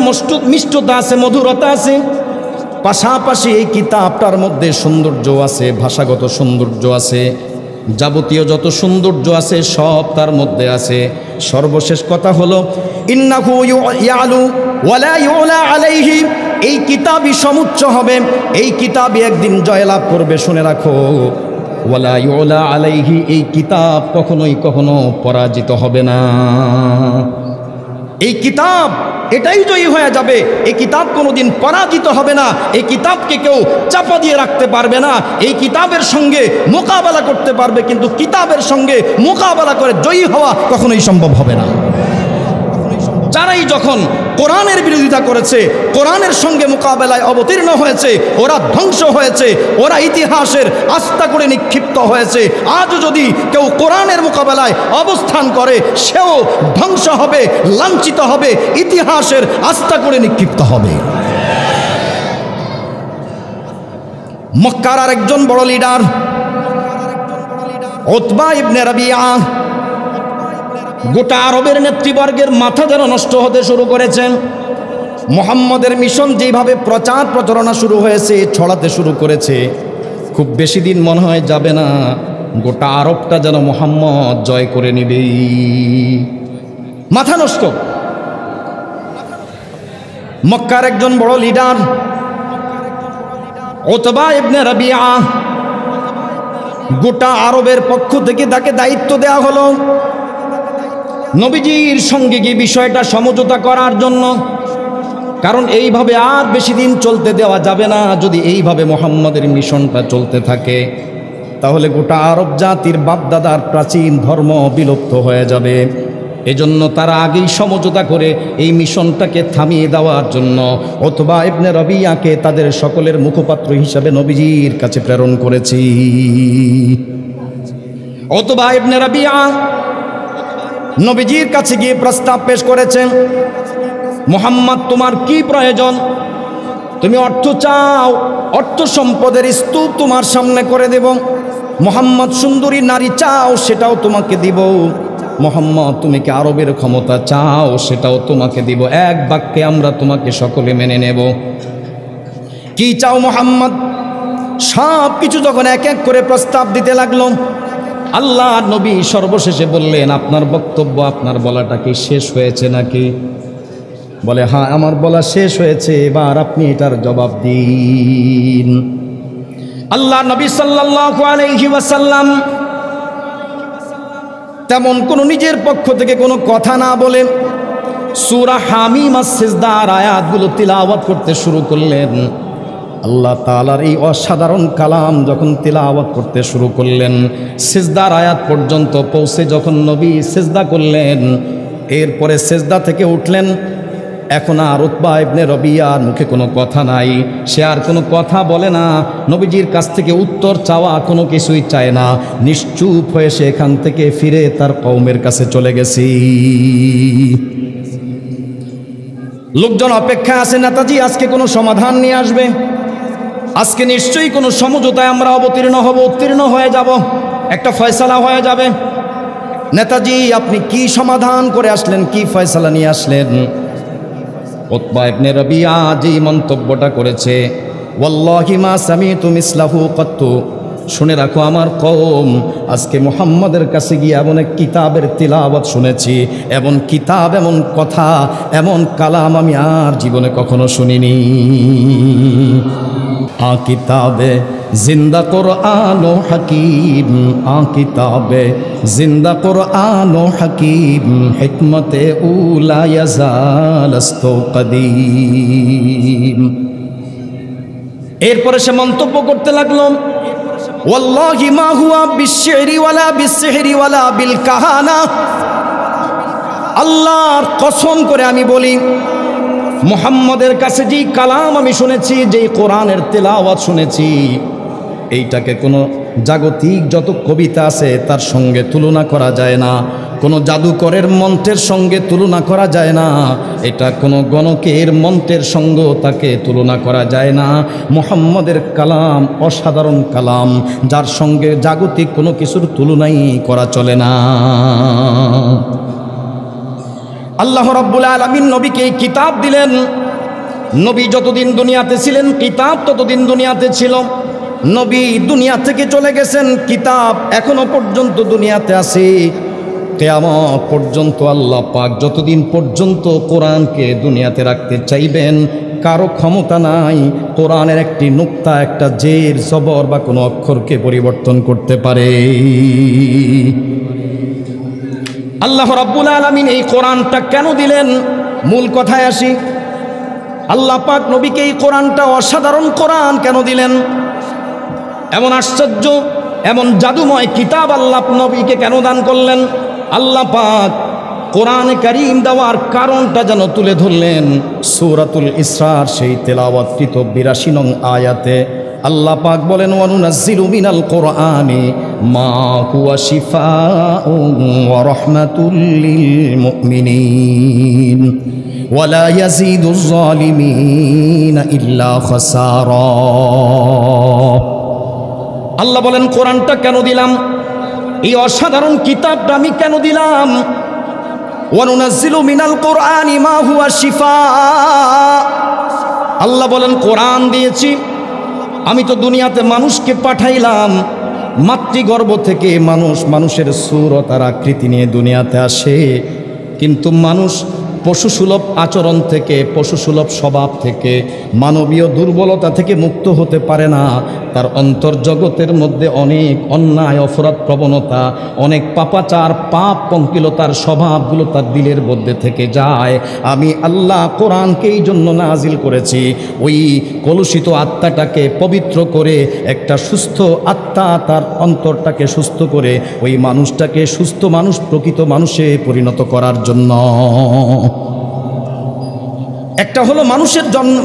মিষ্টতা আছে, মধুরতা আছে, পাশাপাশি এই কিতাবটার মধ্যে সৌন্দর্য আছে, ভাষাগত সৌন্দর্য আছে, যাবতীয় যত সৌন্দর্য আছে সব তার মধ্যে আছে। সর্বশেষ কথা হলো, ইন্নাহু ইয়ালু ওয়ালা ইউলা আলাইহি, এই কিতাবই সমুচ্চ হবে, এই কিতাবই একদিন জয়লাভ করবে, শুনে রাখো, ওয়ালা ইউলা আলাইহি, এই কিতাব কখনোই কখনো পরাজিত হবে না। এই কিতাব এটাই জয়ী হয়ে যাবে, এই কিতাব কোনোদিন পরাজিত হবে না, এই কিতাবকে কেউ চাপা দিয়ে রাখতে পারবে না, এই কিতাবের সঙ্গে মোকাবেলা করতে পারবে, কিন্তু কিতাবের সঙ্গে মোকাবেলা করে জয়ী হওয়া কখনোই সম্ভব হবে না। যারাই যখন কোরআনের বিরোধিতা করেছে, কোরআনের সঙ্গে মোকাবেলায় অবতীর্ণ হয়েছে, ওরা ধ্বংস হয়েছে, ওরা ইতিহাসের আস্থা করে নিক্ষিপ্ত হয়েছে। আজও যদি কেউ কোরআনের মোকাবেলায় অবস্থান করে, সেও ধ্বংস হবে, লাঞ্ছিত হবে, ইতিহাসের আস্থা করে নিক্ষিপ্ত হবে। মক্কার আরেকজন বড় লিডার উতবা ইবনে রাবিয়া গোটা আরবের নেতৃবর্গের মাথা যেন নষ্ট হতে শুরু করেছেন। মুহাম্মদের মিশন যেভাবে প্রচার প্রচারণা শুরু হয়েছে, ছড়াতে শুরু করেছে, খুব বেশি দিন মনে হয় যাবে না গোটা আরবটা যেন মুহাম্মদ জয় করে নিবে। মাথা নষ্ট। মক্কার একজন বড় লিডার উতবা ইবনে রাবিয়া, গোটা আরবের পক্ষ থেকে তাকে দায়িত্ব দেওয়া হলো নবীজির সঙ্গে গিয়ে বিষয়টা সমঝোতা করার জন্য। কারণ এইভাবে আর বেশি দিন চলতে দেওয়া যাবে না। যদি এইভাবে মুহাম্মদের মিশনটা চলতে থাকে তাহলে গোটা আরব জাতির বাপদাদার প্রাচীন ধর্ম বিলুপ্ত হয়ে যাবে। এজন্য তারা আগেই সমঝোতা করে এই মিশনটাকে থামিয়ে দেওয়ার জন্য উতবা ইবনে রাবিয়াকে তাদের সকলের মুখপাত্র হিসাবে নবীজির কাছে প্রেরণ করেছি। উতবা ইবনে রাবিয়া নবীজির কাছে গিয়ে প্রস্তাব পেশ করেছেন, মুহাম্মদ তোমার কি প্রয়োজন? তুমি অর্থ চাও, অর্থ সম্পদের স্তূপ তোমার সামনে করে দেব। মুহাম্মদ সুন্দরী নারী চাও, সেটাও তোমাকে দিব। মুহাম্মদ তুমি কি আরবের ক্ষমতা চাও, সেটাও তোমাকে দিব। এক বাক্যে আমরা তোমাকে সকলে মেনে নেব। কি চাও মুহাম্মদ? সব কিছু যখন এক এক করে প্রস্তাব দিতে লাগলো, আল্লাহ নবী সর্বশেষে বললেন, আপনার বক্তব্য, আপনার বলাটা কি শেষ হয়েছে নাকি? বলে, হ্যাঁ আমার বলা শেষ হয়েছে, এবার আপনি এটার জবাব দিন। আল্লাহ নবী সাল্লাল্লাহু আলাইহি ওয়াসাল্লাম তেমন কোনো নিজের পক্ষ থেকে কোনো কথা না বলে সূরা হামিম আস-সিজদার আয়াতগুলো তিলাওয়াত করতে শুরু করলেন। আল্লাহ তাআলার এই অসাধারণ কালাম যখন তিলাওয়াত করতে শুরু করলেন, সিজদার আয়াত পর্যন্ত পৌঁছে যখন নবী সিজদা করলেন, এরপরে সিজদা থেকে উঠলেন। এখন আর উতবা ইবনে রাবিয়ার মুখে কোনো কথা নাই, সে আর কোনো কথা বলে না, নবীজির কাছ থেকে উত্তর চাওয়া কোনো কিছুই চায় না। নিশ্চুপ হয়ে সে এখান থেকে ফিরে তার কওমের কাছে চলে গেছি। লোকজন অপেক্ষা আছে, নেতাজি আজকে কোনো সমাধান নিয়ে আসবে, আজকে নিশ্চয়ই কোনো সমঝোতায় আমরা অবতীর্ণ হব, উত্তীর্ণ হয়ে যাব, একটা ফয়সালা হয়ে যাবে। নেতাজি আপনি কি সমাধান করে আসলেন, কি ফয়সালা নিয়ে আসলেন? উতবা ইবনে রাবিয়া যে মন্তব্যটা করেছে, ওয়াল্লাহি মা সামিতু মিসলাহু কত্তু, শুনে রাখো আমার কওম, আজকে মুহাম্মদের কাছে গিয়ে এমন এক কিতাবের তিলাওয়াত শুনেছি, এমন কিতাব, এমন কথা, এমন কালাম আমি আর জীবনে কখনো শুনিনি। আ কিতাবে জিন্দা কুরআন ও হাকিম, আ কিতাবে জিন্দা কুরআন ও হাকিম, হিকমতে উলা ইয়াজালস্তু কদীম। এরপরে সে মন্তব্য করতে লাগলো, ওয়াল্লাহি মা হুয়া বিশশিরি ওয়ালা বিসসিহরি ওয়ালা বিল কাহানা, আল্লাহর কসম করে আমি বলি, মুহাম্মদের কাছে যেই কালাম আমি শুনেছি, যেই কোরআনের তেলাওয়াত শুনেছি, এইটাকে কোনো জাগতিক যত কবিতা আছে তার সঙ্গে তুলনা করা যায় না, কোনো জাদুকরের মন্ত্রের সঙ্গে তুলনা করা যায় না, এটা কোনো গণকের মন্ত্রের সঙ্গেও তাকে তুলনা করা যায় না। মুহাম্মদের কালাম অসাধারণ কালাম, যার সঙ্গে জাগতিক কোনো কিছুর তুলনাই করা চলে না। আল্লাহ রাব্বুল আলামিন নবীকে এই কিতাব দিলেন। নবী যতদিন দুনিয়াতে ছিলেন কিতাব ততদিন দুনিয়াতে ছিল। নবী দুনিয়া থেকে চলে গেছেন, কিতাব এখনো পর্যন্ত দুনিয়াতে আছে। কিয়ামত পর্যন্ত আল্লাহ পাক যতদিন পর্যন্ত কোরআনকে দুনিয়াতে রাখতে চাইবেন, কারো ক্ষমতা নাই কোরআনের একটি নুক্তা, একটা জের, জবর বা কোনো অক্ষরকে পরিবর্তন করতে পারে। আল্লাহ রাব্বুল আলামিন এই কোরআনটা কেন দিলেন, মূল কথায় আসি। আল্লাহ পাক নবীকে এই কোরআনটা, অসাধারণ কোরআন কেন দিলেন? এমন আশ্চর্য, এমন জাদুময় কিতাব আল্লাহ নবীকে কেন দান করলেন? আল্লাহ পাক কোরআনে কারীম দেওয়ার কারণটা যেন তুলে ধরলেন সূরাতুল ইসরার সেই তেলাওয়াতকৃত ৮২ নং আয়াতে। আল্লাহ পাক বলেন, ওয়ানুনাজ্জিলু মিনাল কোরআনি মা হুয়া শিফাউন ওয়া রাহমাতুল লিল মুমিনিন ওয়া লা ইয়াজিদুজ যালিমিনা ইল্লা খাসারা। আল্লাহ বলেন কোরআনটা কেন দিলাম? এই অসাধারণ কিতাবটা আমি কেন দিলাম? ওয়ানুনাজ্জিলু মিনাল কুরআনি মা হুয়া শিফা। আল্লাহ বলেন কোরআন দিয়েছি, আমি তো দুনিয়াতে মানুষকে পাঠাইলাম, মাতৃগর্ভ থেকে মানুষের সুরত আর আকৃতি নিয়ে দুনিয়াতে আসে, কিন্তু মানুষ পশুসুলভ আচরণ থেকে, পশুসুলভ স্বভাব থেকে, মানবীয় দুর্বলতা থেকে মুক্ত হতে পারে না। তার অন্তর্জগতের মধ্যে অনেক অন্যায় অপরাধ প্রবণতা, অনেক পাপাচার পাপ পঙ্কিলতার স্বভাবগুলো তার দিলের মধ্যে থেকে যায়। আমি আল্লাহ কোরআনকে এই জন্য নাজিল করেছি, ওই কলুষিত আত্মাটাকে পবিত্র করে, একটা সুস্থ আত্মা তার অন্তরটাকে সুস্থ করে ওই মানুষটাকে সুস্থ মানুষ, প্রকৃত মানুষে পরিণত করার জন্য। একটা হলো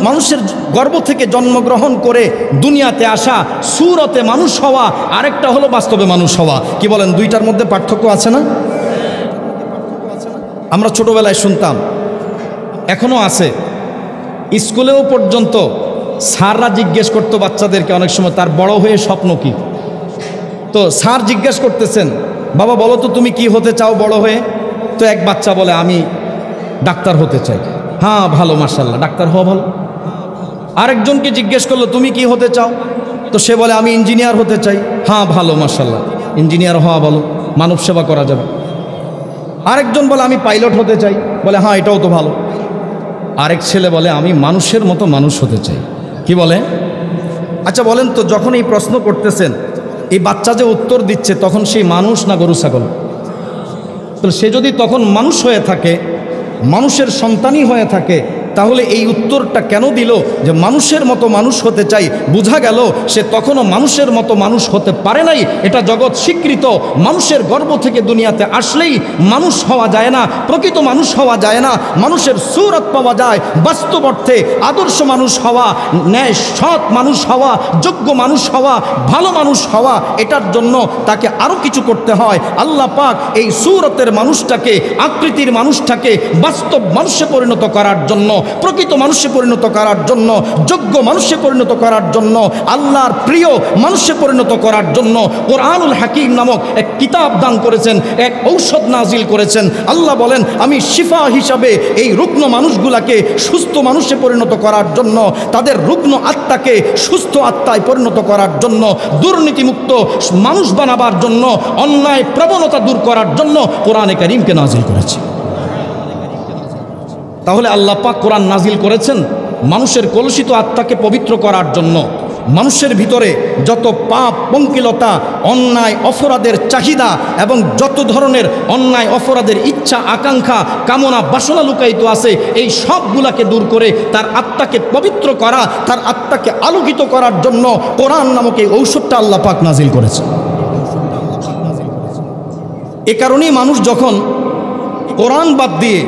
মানুষের গর্ভ থেকে জন্মগ্রহণ করে দুনিয়াতে আসা, সুরতে মানুষ হওয়া, আরেকটা হলো বাস্তবে মানুষ হওয়া। কি বলেন, দুইটার মধ্যে পার্থক্য আছে না? আমরা ছোটবেলায় শুনতাম, এখনো আছে, স্কুলেও পর্যন্ত স্যাররা জিজ্ঞেস করতো বাচ্চাদেরকে অনেক সময়, তার বড় হয়ে স্বপ্ন কি? তো স্যার জিজ্ঞেস করতেছেন, বাবা বলো তো তুমি কি হতে চাও বড় হয়ে? তো এক বাচ্চা বলে, আমি ডাক্তার হতে চাই। হ্যাঁ ভালো, মাশাআল্লাহ, ডাক্তার হওয়া ভালো। আরেকজনকে জিজ্ঞেস করলো, তুমি কি হতে চাও? তো সে বলে, আমি ইঞ্জিনিয়ার হতে চাই। হ্যাঁ ভালো, মাশাআল্লাহ, ইঞ্জিনিয়ার হওয়া ভালো, মানব সেবা করা যাবে। আরেকজন বলে, আমি পাইলট হতে চাই। বলে, হ্যাঁ এটাও তো ভালো। আরেক ছেলে বলে, আমি মানুষের মতো মানুষ হতে চাই। কি বলে? আচ্ছা বলেন তো, যখন এই প্রশ্ন করতেছেন, এই বাচ্চা যে উত্তর দিচ্ছে, তখন সেই মানুষ না গরু ছাগল? তো সে যদি তখন মানুষ হয়ে থাকে, মানুষের সন্তানই হয়ে থাকে, তাহলে এই উত্তরটা কেন দিল যে মানুষের মতো মানুষ হতে চাই? বোঝা গেল সে তখনও মানুষের মতো মানুষ হতে পারে নাই। এটা জগৎ স্বীকৃত, মানুষের গর্ভ থেকে দুনিয়াতে আসলেই মানুষ হওয়া যায় না, প্রকৃত মানুষ হওয়া যায় না। মানুষের সুরত পাওয়া যায়, বাস্তব অর্থে আদর্শ মানুষ হওয়া, ন্যায় সৎ মানুষ হওয়া, যোগ্য মানুষ হওয়া, ভালো মানুষ হওয়া, এটার জন্য তাকে আরও কিছু করতে হয়। আল্লাহ পাক এই সুরতের মানুষটাকে, আকৃতির মানুষটাকে বাস্তব মানুষে পরিণত করার জন্য, প্রকৃত মানুষে পরিণত করার জন্য, যোগ্য মানুষে পরিণত করার জন্য, আল্লাহর প্রিয় মানুষে পরিণত করার জন্য কোরআনুল হাকিম নামক এক কিতাব দান করেছেন, এক ঔষধ নাজিল করেছেন। আল্লাহ বলেন, আমি শিফা হিসাবে এই রুগ্ন মানুষগুলাকে সুস্থ মানুষে পরিণত করার জন্য, তাদের রুগ্ন আত্মাকে সুস্থ আত্মায় পরিণত করার জন্য, দুর্নীতিমুক্ত মানুষ বানাবার জন্য, অন্যায় প্রবণতা দূর করার জন্য কোরআনে কারীমকে নাজিল করেছি। তাহলে আল্লাহ পাক কোরআন নাজিল করেছেন মানুষের কলুষিত আত্মাকে পবিত্র করার জন্য, মানুষের ভিতরে যত পাপ পঙ্কিলতা, অন্যায় অপরাধের চাহিদা এবং যত ধরনের অন্যায় অপরাধের ইচ্ছা আকাঙ্ক্ষা কামনা বাসনা লুকায়িত আছে, এই সবগুলাকে দূর করে তার আত্মাকে পবিত্র করা, তার আত্মাকে আলোকিত করার জন্য কোরআন নামক এই ঔষধটা আল্লাহ পাক নাজিল করেছে। এ কারণেই মানুষ যখন কোরআন বাদ দিয়ে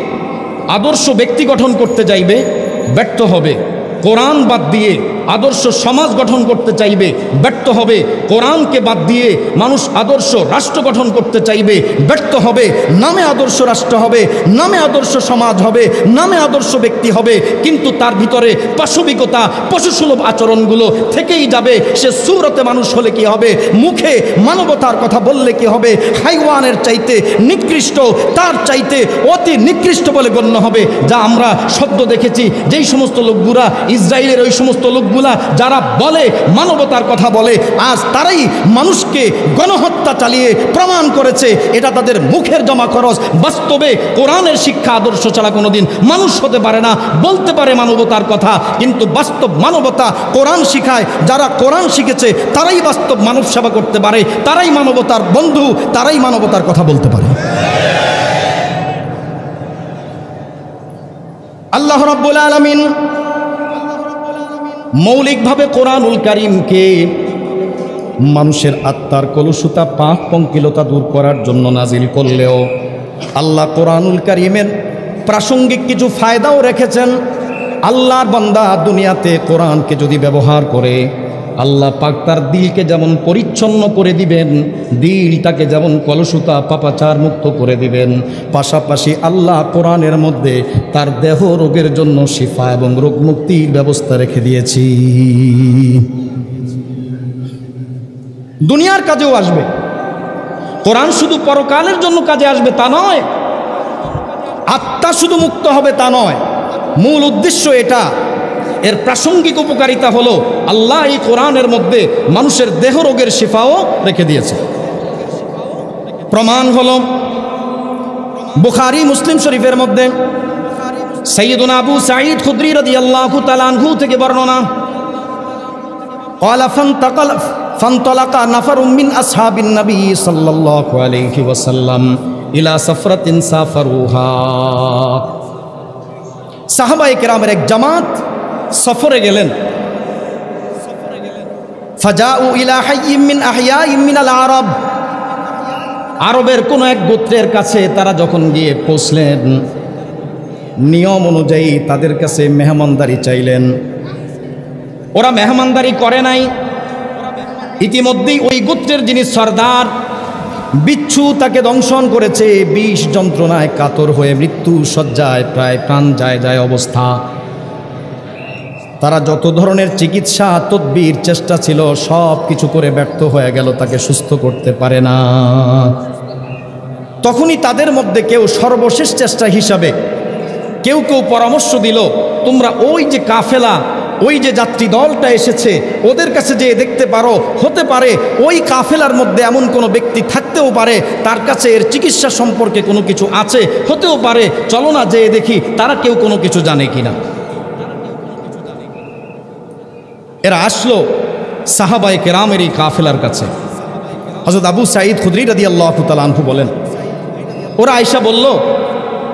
আদর্শ ব্যক্তি গঠন করতে চাইবে, ব্যর্থ হবে। কোরআন বাদ দিয়ে আদর্শ সমাজ গঠন করতে চাইবে, ব্যর্থ হবে। কোরআনকে বাদ দিয়ে মানুষ আদর্শ রাষ্ট্র গঠন করতে চাইবে, ব্যর্থ হবে। নামে আদর্শ রাষ্ট্র হবে, নামে আদর্শ সমাজ হবে, নামে আদর্শ ব্যক্তি হবে, কিন্তু তার ভিতরে পাশবিকতা, পশুসুলভ আচরণগুলো থেকেই যাবে। সে সুরতে মানুষ হলে কি হবে, মুখে মানবতার কথা বললে কি হবে, হাইওয়ানের চাইতে নিকৃষ্ট, তার চাইতে অতি নিকৃষ্ট বলে গণ্য হবে। যা আমরা সদ্য দেখেছি, যেই সমস্ত লোকগুলা, ইসরায়েলের ওই সমস্ত লোকগুলা যারা বলে মানবতার কথা বলে, আজ তারাই মানুষকে গণহত্যা চালিয়ে প্রমাণ করেছে এটা তাদের মুখের জমা খরচ। বাস্তবে কোরআনের শিক্ষা আদর্শ ছাড়া কোনোদিন মানুষ হতে পারে না। বলতে পারে মানবতার কথা, কিন্তু বাস্তব মানবতা কোরআন শিখায়। যারা কোরআন শিখেছে তারাই বাস্তব মানব সেবা করতে পারে, তারাই মানবতার বন্ধু, তারাই মানবতার কথা বলতে পারে। আল্লাহ রাব্বুল আলামিন মৌলিকভাবে কোরআনুল কারীমকে মানুষের আত্মার কলুষতা পাপ পঙ্কিলতা দূর করার জন্য নাজিল করলেও আল্লাহ কোরআনুল কারীমের প্রাসঙ্গিক কিছু ফায়দাও রেখেছেন। আল্লাহর বান্দা দুনিয়াতে কোরআনকে যদি ব্যবহার করে, আল্লাহ পাক তার দিলকে যেমন পরিচ্ছন্ন করে দিবেন, দিলটাকে যেমন কলুষতা পাপাচার মুক্ত করে দিবেন, পাশাপাশি আল্লাহ কোরআনের মধ্যে তার দেহ রোগের জন্য শিফা এবং রোগ মুক্তির ব্যবস্থা রেখে দিয়েছি। দুনিয়ার কাজেও আসবে, কোরআন শুধু পরকালের জন্য কাজে আসবে তা নয়, আত্মা শুধু মুক্ত হবে তা নয়, মূল উদ্দেশ্য এটা। এর প্রাসঙ্গিক উপকারিতা হলো আল্লাহ এই কোরআনের মধ্যে মানুষের দেহ রোগের শিফাও রেখে দিয়েছে। প্রমাণ হলো বুখারী মুসলিম শরীফের মধ্যে সাইয়্যিদুনা আবু সাঈদ খুদরি রাদিয়াল্লাহু তাআলা আনহু থেকে বর্ণনা, ক্বালা ফান্তালাকা নাফারুম মিন আসহাবিন নবী সাল্লাল্লাহু আলাইহি ওয়াসাল্লাম ইলা সাফরাতিন সাফারুহা। সাহাবায়ে কেরামের এক জামাত সফরে গেলেন। ফাজাউ ইলা হাইয়্যিম মিন আহইয়াইম মিনাল আরব, আরবের কোন এক গোত্রের কাছে তারা যখন গিয়ে পৌঁছলেন, নিয়ম অনুযায়ী তাদের কাছে মেহমানদারি চাইলেন। ওরা মেহমানদারি করে নাই। ইতিমধ্যেই ওই গোত্রের যিনি সর্দার, বিচ্ছু তাকে দংশন করেছে, বিষ যন্ত্রণায় কাতর হয়ে মৃত্যু শয্যায় প্রায় প্রাণ যায় যায় অবস্থা। তারা যত ধরনের চিকিৎসা তদবির চেষ্টা ছিল সব কিছু করে ব্যর্থ হয়ে গেল, তাকে সুস্থ করতে পারে না। তখনই তাদের মধ্যে কেউ সর্বশেষ চেষ্টা হিসাবে কেউ কেউ পরামর্শ দিল, তোমরা ওই যে কাফেলা, ওই যে যাত্রী দলটা এসেছে ওদের কাছে যেয়ে দেখতে পারো, হতে পারে ওই কাফেলার মধ্যে এমন কোনো ব্যক্তি থাকতেও পারে তার কাছে এর চিকিৎসা সম্পর্কে কোনো কিছু আছে, হতেও পারে, চলো না যেয়ে দেখি তারা কেউ কোনো কিছু জানে কিনা। এরা আসলো সাহাবায়ে কেরামের এই কাফেলার কাছে। হযরত আবু সাঈদ খুদরি রাদিয়াল্লাহু তাআলা আনহু বলেন, ওরা আয়েশা বলল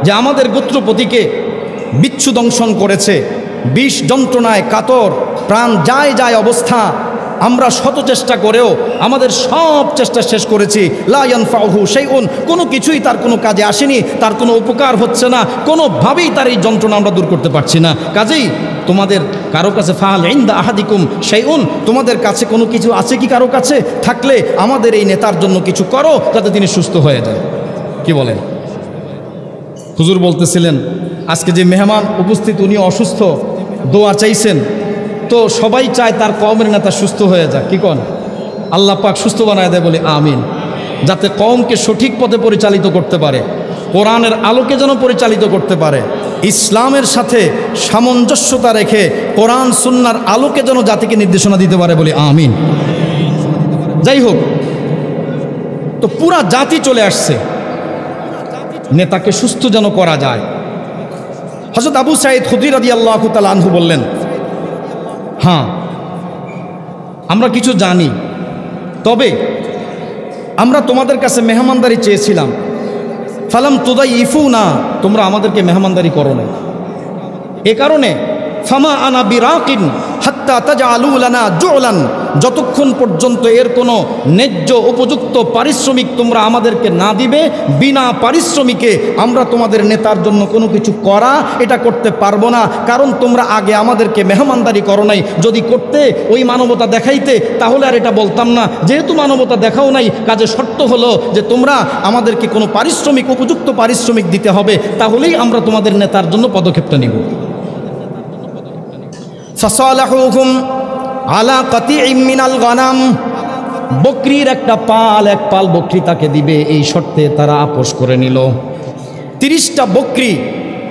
যে আমাদের গোত্রপতিকে বিচ্ছু দংশন করেছে, বিষ যন্ত্রণায় কাতর, প্রাণ যায় যায় অবস্থা। আমরা শত চেষ্টা করেও আমাদের সব চেষ্টা শেষ করেছি, লা ইয়ানফাউহু শাইউন, কোনো কিছুই তার কোনো কাজে আসেনি, তার কোনো উপকার হচ্ছে না, কোনোভাবেই তার এই যন্ত্রণা আমরা দূর করতে পারছি না। কাজেই তোমাদের কারো কাছে ফাহাল ইনদা আহাদিকুম শাইউন, তোমাদের কাছে কোনো কিছু আছে কি কারো কাছে? থাকলে আমাদের এই নেতার জন্য কিছু করো যাতে তিনি সুস্থ হয়ে যান। কি বলেন? হুজুর বলতেছিলেন আজকে যে মেহমান উপস্থিত উনি অসুস্থ, দোয়া চাইছেন, তো সবাই চায় তার কওমের নেতা সুস্থ হয়ে যাক। কি কন? আল্লাহ পাক সুস্থ বানায় দেয় বলে আমিন, যাতে কওমকে সঠিক পথে পরিচালিত করতে পারে, কোরআনের আলোকে যেন পরিচালিত করতে পারে, ইসলামের সাথে সামঞ্জস্যতা রেখে কোরআন সুন্নাহর আলোকে যেন জাতিকে নির্দেশনা দিতে পারে বলে আমিন। যাই হোক, তো পুরা জাতি চলে আসছে, নেতাকে সুস্থ যেন করা যায়। হযরত আবু সাঈদ খুদরি রাদিয়াল্লাহু তাআলা আনহু বললেন, হ্যাঁ আমরা কিছু জানি, তবে আমরা তোমাদের কাছে মেহমানদারি চেয়েছিলাম, ফালাম তুদাইফুনা, তোমরা আমাদেরকে মেহমানদারি করো না। এ কারণে ফামা আনা বিরাকিন হাত্তা তাজআলু লানা জুলান, যতক্ষণ পর্যন্ত এর কোনো ন্যায্য উপযুক্ত পারিশ্রমিক তোমরা আমাদেরকে না দিবে, বিনা পারিশ্রমিকে আমরা তোমাদের নেতার জন্য কোনো কিছু করা এটা করতে পারবো না। কারণ তোমরা আগে আমাদেরকে মেহমানদারি করো নাই, যদি করতে ওই মানবতা দেখাইতে তাহলে আর এটা বলতাম না। যেহেতু মানবতা দেখাও নাই, কাজে শর্ত হলো যে তোমরা আমাদেরকে কোনো পারিশ্রমিক, উপযুক্ত পারিশ্রমিক দিতে হবে, তাহলেই আমরা তোমাদের নেতার জন্য পদক্ষেপটা নিব। ফাসালাহুহুম আলা কাতিইম মিনাল গানাম, বকরির একটা পাল, এক পাল বকরি তাকে দিবে, এই শর্তে তারা আপোষ করে নিল। 30টা বকরি,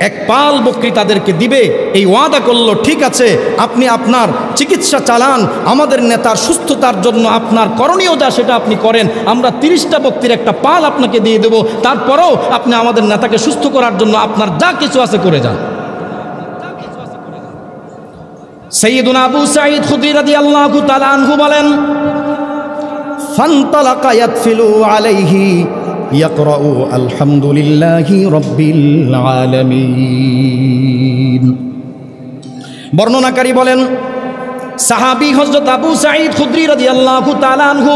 এক পাল বকরি তাদেরকে দিবে, এই ওয়াদা করলো, ঠিক আছে আপনি আপনার চিকিৎসা চালান, আমাদের নেতার সুস্থতার জন্য আপনার করণীয় যা সেটা আপনি করেন, আমরা 30টা বকরির একটা পাল আপনাকে দিয়ে দেব, তারপরেও আপনি আমাদের নেতাকে সুস্থ করার জন্য আপনার যা কিছু আছে করে যান। সাইয়্যিদুনা আবু সাঈদ খুদরি রাদিয়াল্লাহু তাআলা আনহু বলেন, ফান্তালাকা ইয়াতফিলু আলাইহি ইয়াকরাউ আলহামদুলিল্লাহি রাব্বিল আলামিন। বর্ণনাকারী বলেন, সাহাবী হযরত আবু সাঈদ খুদরি রাদিয়াল্লাহু তাআলা আনহু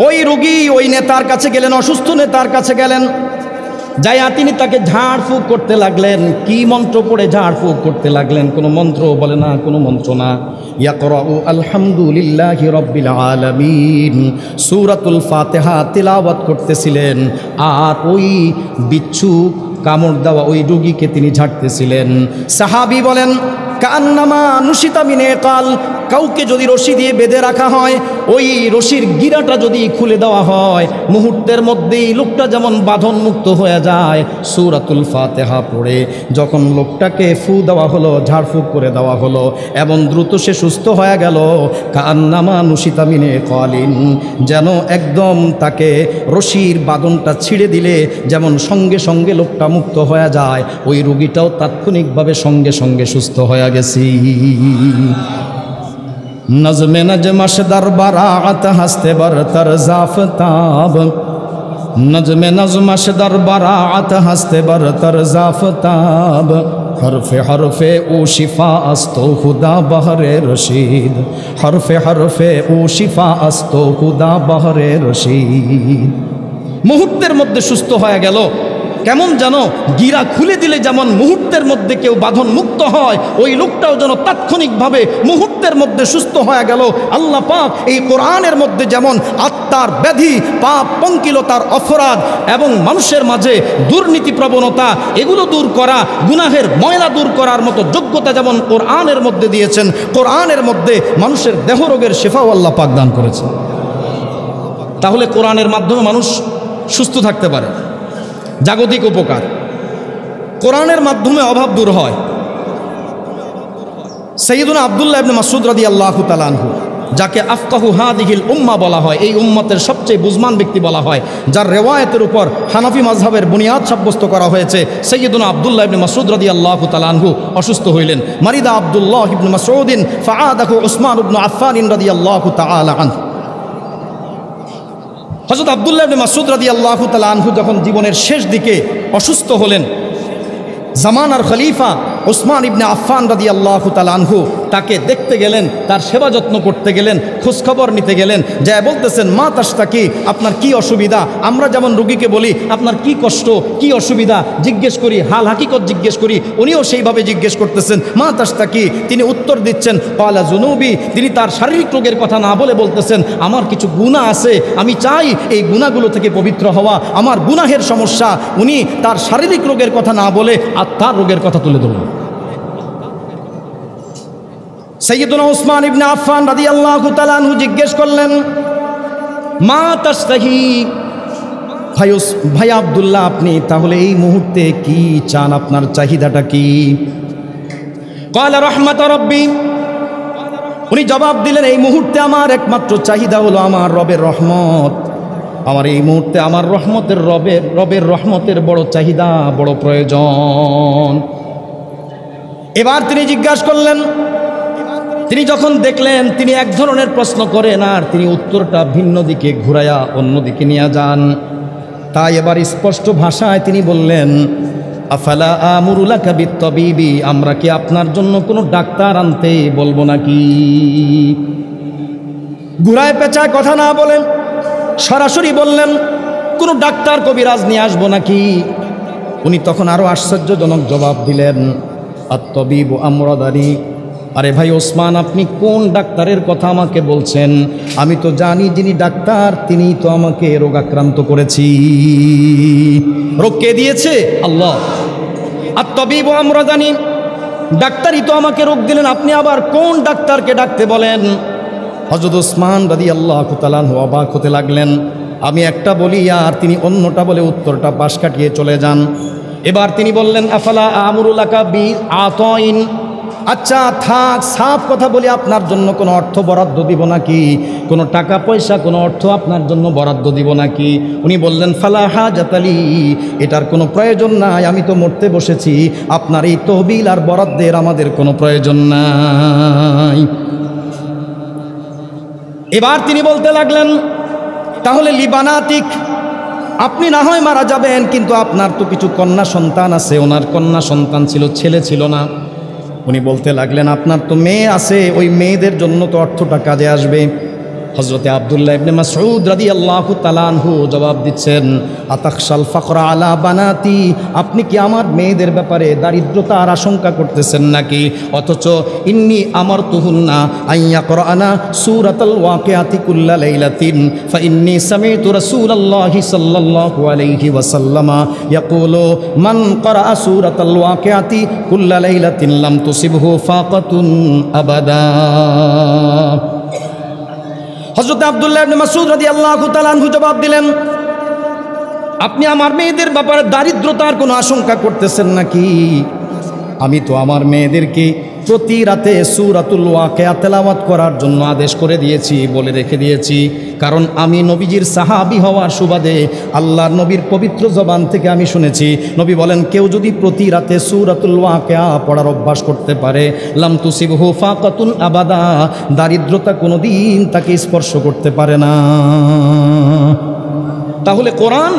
ওই রোগী, ওই নেতার কাছে গেলেন, অসুস্থ নেতার কাছে গেলেন, যাইয়া তিনি তাকে ঝাড়ফুঁক করতে লাগলেন। কি মন্ত্র পড়ে ঝাড়ফুঁক করতে লাগলেন? কোনো মন্ত্র বলে না, কোনো মন্ত্র না। ইয়াকরাউ আলহামদুলিল্লাহি রাব্বিল আলামিন, সূরাতুল ফাতিহা তিলাওয়াত করতেছিলেন, আর ওই বিচ্ছু কামড় দেওয়া ওই রোগীকে তিনি ঝাড়তেছিলেন। সাহাবী বলেন, কান্নামা নুশিতা মিনে কাল, কাউকে যদি রশি দিয়ে বেঁধে রাখা হয়, ওই রশির গিরাটা যদি খুলে দেওয়া হয়, মুহূর্তের মধ্যেই লোকটা যেমন বাঁধন মুক্ত হয়ে যায়। সূরাতুল ফাতিহা পড়ে যখন লোকটাকে ফু দেওয়া হলো, ঝাড়ফুঁক করে দেওয়া হলো, এমন দ্রুত সে সুস্থ হয়ে গেল। কান্নামা নুশিতা মিনে কালিন, যেন একদম তাকে রশির বাঁধনটা ছিঁড়ে দিলে যেমন সঙ্গে সঙ্গে লোকটা মুক্ত হয়ে যায়, ওই রোগীটাও তাৎক্ষণিকভাবে সঙ্গে সঙ্গে সুস্থ হয়ে গেছি। নজমে নজমশ দরবারাত হস্তে বরতর জাফতাব, নজমে নজমশ দরবারাত হস্তে বরতর জাফতাব, হরফে হরফে ও শিফা আस्तो খুদা বহরে রশিদ, হরফে হরফে ও শিফা আस्तो খুদা বহরে রশিদ। মুহূর্তের মধ্যে সুস্থ হয়ে গেল। কেমন যেন গিরা খুলে দিলে যেমন মুহূর্তের মধ্যে কেউ বাঁধন মুক্ত হয়, ওই লোকটাও যেন তাৎক্ষণিকভাবে মুহূর্তের মধ্যে সুস্থ হয়ে গেল। আল্লাহ পাক এই কোরআনের মধ্যে যেমন আত্মার ব্যাধি, পাপ, পঙ্কিলতার, অপরাধ এবং মানুষের মাঝে দুর্নীতি প্রবণতা, এগুলো দূর করা, গুনাহের ময়লা দূর করার মতো যোগ্যতা যেমন কোরআনের মধ্যে দিয়েছেন, কোরআনের মধ্যে মানুষের দেহরোগের শেফাও আল্লাহ পাক দান করেছেন। তাহলে কোরআনের মাধ্যমে মানুষ সুস্থ থাকতে পারে। জাগতিক উপকার, কোরআনের মাধ্যমে অভাব দূর হয়। সাইয়্যিদুনা আব্দুল্লাহ ইবনে মাসউদ রাদিয়াল্লাহু তাআলা আনহু, যাকে আফকাহু হাদিহিল উম্মাহ বলা হয়, এই উম্মতের সবচেয়ে বুঝমান ব্যক্তি বলা হয়, যার রেওয়ায়েতের উপর হানাফি মাযহাবের বুনিয়াদ সাব্যস্ত করা হয়েছে। সাইয়্যিদুনা আব্দুল্লাহ ইবনে মাসউদ রাদিয়াল্লাহু তাআলা আনহু অসুস্থ হইলেন। মারিদা আব্দুল্লাহ ইবনে মাসউদিন ফাআদাহু উসমান ইবনে আফফান রাদিয়াল্লাহু তাআলা আনহু। হযরত আব্দুল্লাহ ইবনে মাসউদ রাদিয়াল্লাহু তাআলা আনহু যখন জীবনের শেষ দিকে অসুস্থ হলেন, জামানার খলিফা উসমান ইবনে আফফান রাদিয়াল্লাহু তাআলা আনহু তাকে দেখতে গেলেন, তার সেবা যত্ন করতে গেলেন, খোঁজখবর নিতে গেলেন। যা বলতেছেন, মা তাশতাকি, আপনার কি অসুবিধা? আমরা যেমন রোগীকে বলি আপনার কি কষ্ট, কি অসুবিধা জিজ্ঞেস করি, হাল হাকিকত জিজ্ঞেস করি, উনিও সেইভাবে জিজ্ঞেস করতেছেন, মা তাশতাকি। তিনি উত্তর দিচ্ছেন, ক্বালা যুনুবি। তিনি তার শারীরিক রোগের কথা না বলে বলতেছেন, আমার কিছু গুনাহ আছে, আমি চাই এই গুনাহগুলো থেকে পবিত্র হওয়া, আমার গুনাহের সমস্যা। উনি তার শারীরিক রোগের কথা না বলে আত্মার রোগের কথা তুলে ধরলেন। সাইয়্যিদুনা উসমান ইবনে আফফান রাদিয়াল্লাহু তাআলা আনহু জিজ্ঞেস করলেন, মা তাশতাহি, ভাই আব্দুল্লাহ, আপনি তাহলে এই মুহূর্তে কি চান? আপনার চাহিদাটা কি? ক্বালা রাহমাত রাব্বি। উনি জবাব দিলেন, এই মুহূর্তে আমার একমাত্র চাহিদা হলো আমার রবের রহমত। আমার এই মুহূর্তে আমার রহমতের রবের রহমতের বড় চাহিদা, বড় প্রয়োজন। এবার তিনি জিজ্ঞাসা করলেন, তিনি যখন দেখলেন তিনি এক ধরনের প্রশ্ন করেন আর তিনি উত্তরটা ভিন্ন দিকে ঘুরাইয়া অন্যদিকে নিয়ে যান, তাই এবার স্পষ্ট ভাষায় তিনি বললেন, আফালা আমুরু লাকা বিত্তাবিবি, আমরা কি আপনার জন্য কোনো ডাক্তার আনতে বলবো নাকি? ঘুরায় পেঁচায় কথা না বলেন সরাসরি বললেন, কোনো ডাক্তার কবিরাজ নিয়ে আসবো নাকি? উনি তখন আরো আশ্চর্যজনক জবাব দিলেন, আত-তাবিবু আমরাদানি। আরে ভাই ওসমান, আপনি কোন ডাক্তারের কথা আমাকে বলছেন? আমি তো জানি যিনি ডাক্তার তিনি তো আমাকে রোগাক্রান্ত করেছি। রোগ কে দিয়েছে? আল্লাহ। আত-তাবিবু আমরাদানি, ডাক্তারই তো আমাকে রোগ দিলেন, আপনি আবার কোন ডাক্তারকে ডাকতে বলেন? হযরত ওসমান রাদিয়াল্লাহু তাআলা আনহু অবাক হতে লাগলেন। আমি একটা বলি আর তিনি অন্যটা বলে উত্তরটা পাশ কাটিয়ে চলে যান। এবার তিনি বললেন, আফালা আমুরু লাকা বি আতাইন, আচ্ছা থাক, সাফ কথা বলি, আপনার জন্য কোনো অর্থ বরাদ্দ দিব নাকি? কোনো টাকা পয়সা, কোনো অর্থ আপনার জন্য বরাদ্দ দিব নাকি? উনি বললেন, ফালা হাজাতালি, এটার কোনো প্রয়োজন নাই, আমি তো মরতে বসেছি, আপনার এই তহবিল আর বরাদ্দের আমাদের কোনো প্রয়োজন নাই। এবার তিনি বলতে লাগলেন, তাহলে লিবানাতিক, আপনি না হয় মারা যাবেন, কিন্তু আপনার তো কিছু কন্যা সন্তান আছে। ওনার কন্যা সন্তান ছিল, ছেলে ছিল না। উনি বলতে লাগলেন, আপনার তো মেয়ে আছে, ওই মেয়েদের জন্য তো অর্থটা কাজে আসবে। হযরতে আব্দুল্লাহ ইবনে মাসউদ রাদিয়াল্লাহু তাআলা আনহু জবাব দিচ্ছেন, আতাখশাল ফাকরা আলা বানাতি, আপনি কি আমার মেয়েদের ব্যাপারে দারিদ্রতার আশঙ্কা করতেছেন নাকি? অথচ ইন্নী আমারতুহুন্না আইয়া কোরআনা সূরাতুল ওয়াকিয়াতি কুল্লা লাইলাতিন ফা ইন্নী সামি'তু রাসূলুল্লাহি সাল্লাল্লাহু আলাইহি ওয়াসাল্লামা ইয়াকুলু মান ক্বারা সূরাতুল ওয়াকিয়াতি কুল্লা লাইলাতিন লাম তুসিবহু ফাকাতুন আবাদা। হযরত আব্দুল্লাহ ইবনে মাসউদ রাদিয়াল্লাহু তাআলা আনহু জবাব দিলেন, আপনি আমার মেয়েদের ব্যাপারে দারিদ্রতার কোনো আশঙ্কা করতেছেন নাকি? আমি তো আমার মেয়েদেরকে প্রতি রাতে সূরাতুল ওয়াকিয়া তেলাওয়াত করার জন্য আদেশ করে দিয়েছি, বলে রেখে দিয়েছি। কারণ আমি নবীজির সাহাবী হওয়ার সুবাদে আল্লাহর নবীর পবিত্র জবান থেকে আমি শুনেছি, নবী বলেন, কেউ যদি প্রতি রাতে সূরাতুল ওয়াকিয়া পড়ার অভ্যাস করতে পারে, লাম তুসিবহু ফাকাতুন আবাদা, দারিদ্রতা কোনোদিন তাকে স্পর্শ করতে পারে না। তাহলে কোরআন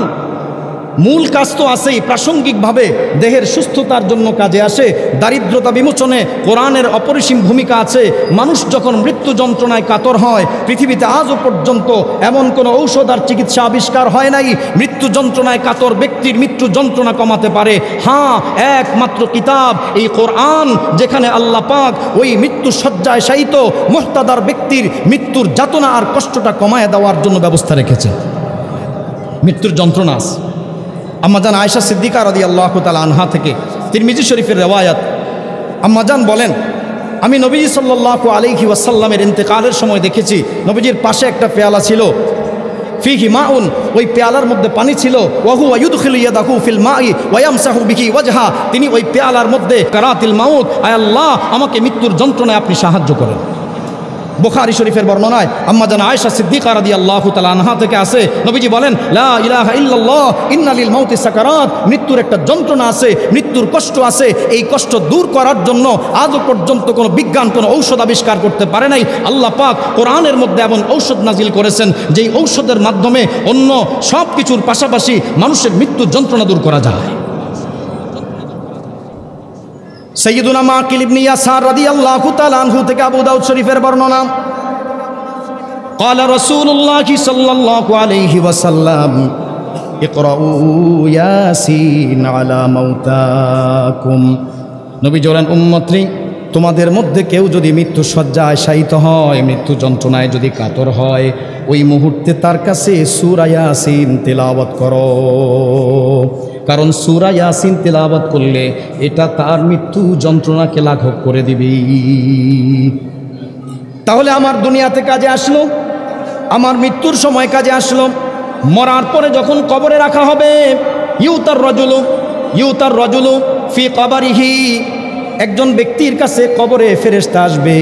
মূল কাজ তো আছেই, প্রাসঙ্গিকভাবে দেহের সুস্থতার জন্য কাজে আসে, দারিদ্রতা বিমোচনে কোরআনের অপরিসীম ভূমিকা আছে। মানুষ যখন মৃত্যু যন্ত্রণায় কাতর হয়, পৃথিবীতে আজও পর্যন্ত এমন কোনো ঔষধ আর চিকিৎসা আবিষ্কার হয় নাই মৃত্যু যন্ত্রণায় কাতর ব্যক্তির মৃত্যু যন্ত্রণা কমাতে পারে। হ্যাঁ, একমাত্র কিতাব এই কোরআন, যেখানে আল্লাহ পাক ওই মৃত্যু শয্যায় শায়িত মুহতাদার ব্যক্তির মৃত্যুর যাতনা আর কষ্টটা কমায় দেওয়ার জন্য ব্যবস্থা রেখেছে। মৃত্যুর যন্ত্রণা আছে। আম্মাজান আয়েশা সিদ্দিকা রাদিয়াল্লাহু তাআলা আনহা থেকে তিরমিজি শরীফের রেওয়ায়াত, আম্মাজান বলেন, আমি নবীজি সাল্লাল্লাহু আলাইহি ওয়াসাল্লামের ইন্তেকালের সময় দেখেছি নবীজির পাশে একটা পেয়ালা ছিল, ফিহি মাউন, ওই পেয়ালার মধ্যে পানি ছিল, ওয়া হুয়া ইউদখিলু ইয়াদাহু ফিল মাই ওয়া ইয়ামসাহু বিহি ওয়াজহা, তিনি ওই পেয়ালার মধ্যে কারাতিল মাউত, আয় আল্লাহ আমাকে মৃত্যুর যন্ত্রণায় আপনি সাহায্য করেন। বুখারী শরীফের বর্ণনায় আম্মাজান আয়েশা সিদ্দিকা রাদিয়াল্লাহু তাআলা আনহা থেকে আছে, নবীজি বলেন, লা ইলাহা ইল্লাল্লাহ ইন্না লিল মাউতি সাকারাত, মৃত্যুর একটা যন্ত্রণা আছে, মৃত্যুর কষ্ট আছে। এই কষ্ট দূর করার জন্য আজও পর্যন্ত কোনো বিজ্ঞান কোনো ঔষধ আবিষ্কার করতে পারে নাই। আল্লাহ পাক কোরআনের মধ্যে এমন ঔষধ নাজিল করেছেন যেই ঔষধের মাধ্যমে অন্য সব কিছুর পাশাপাশি মানুষের মৃত্যুর যন্ত্রণা দূর করা যায়। সাইয়্যিদুনা মাকিল ইবনে ইয়াসার রাদিয়াল্লাহু তাআলা আনহু থেকে আবু দাউদ শরীফের বর্ণনা, ক্বালা রাসূলুল্লাহি সাল্লাল্লাহু আলাইহি ওয়াসাল্লাম ইকরাউ ইয়াসিন আলা মাউতাকুম, নবী বলেন, উম্মতরি, তোমাদের মধ্যে কেউ যদি মৃত্যু শয্যায় শায়িত হয়, মৃত্যু যন্ত্রণায় যদি কাতর হয়, ওই মুহূর্তে তার কাছে সূরা ইয়াসিন তেলাওয়াত করো। কারণ সূরা ইয়াসিন তেলাওয়াত করলে এটা তার মৃত্যু যন্ত্রণাকে লাঘব করে দিবে। তাহলে আমার দুনিয়াতে কাজে আসলো, আমার মৃত্যুর সময় কাজে আসলো, মরার পরে যখন কবরে রাখা হবে, ইউতার রাজুলু ফি কবরিহি, একজন ব্যক্তির কাছে কবরে ফেরেশতা আসবে,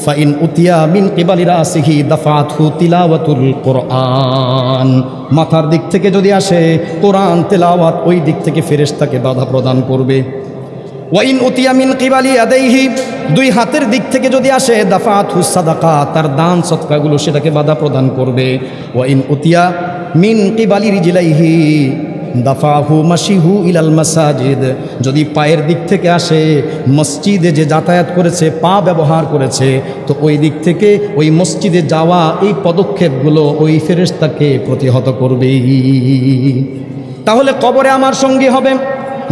ফাইন উতিয়া মিন কিবালি রাসিহি দাফাতহু তিলাওয়াতুল কোরআন, মাথার দিক থেকে যদি আসে কোরআন তেলাওয়াত ওই দিক থেকে ফেরেশতাকে বাধা প্রদান করবে। ওয়াইন উতিয়া মিন কিবালি ইয়াদাইহি, দুই হাতের দিক থেকে যদি আসে দাফাতহু সাদাকা, তার দান সদকাগুলো সেটাকে বাধা প্রদান করবে। ওয়াইন উতিয়া মিন কিবালি রিজলাইহি দাফাহু মাশিহু ইলাল মাসাজিদ, যদি পায়ের দিক থেকে আসে, মসজিদে যে যাতায়াত করেছে, পা ব্যবহার করেছে, তো ওই দিক থেকে ওই মসজিদে যাওয়া এই পদক্ষেপগুলো ওই ফেরেশতাকে প্রতিহত করবে। তাহলে কবরে আমার সঙ্গী হবে,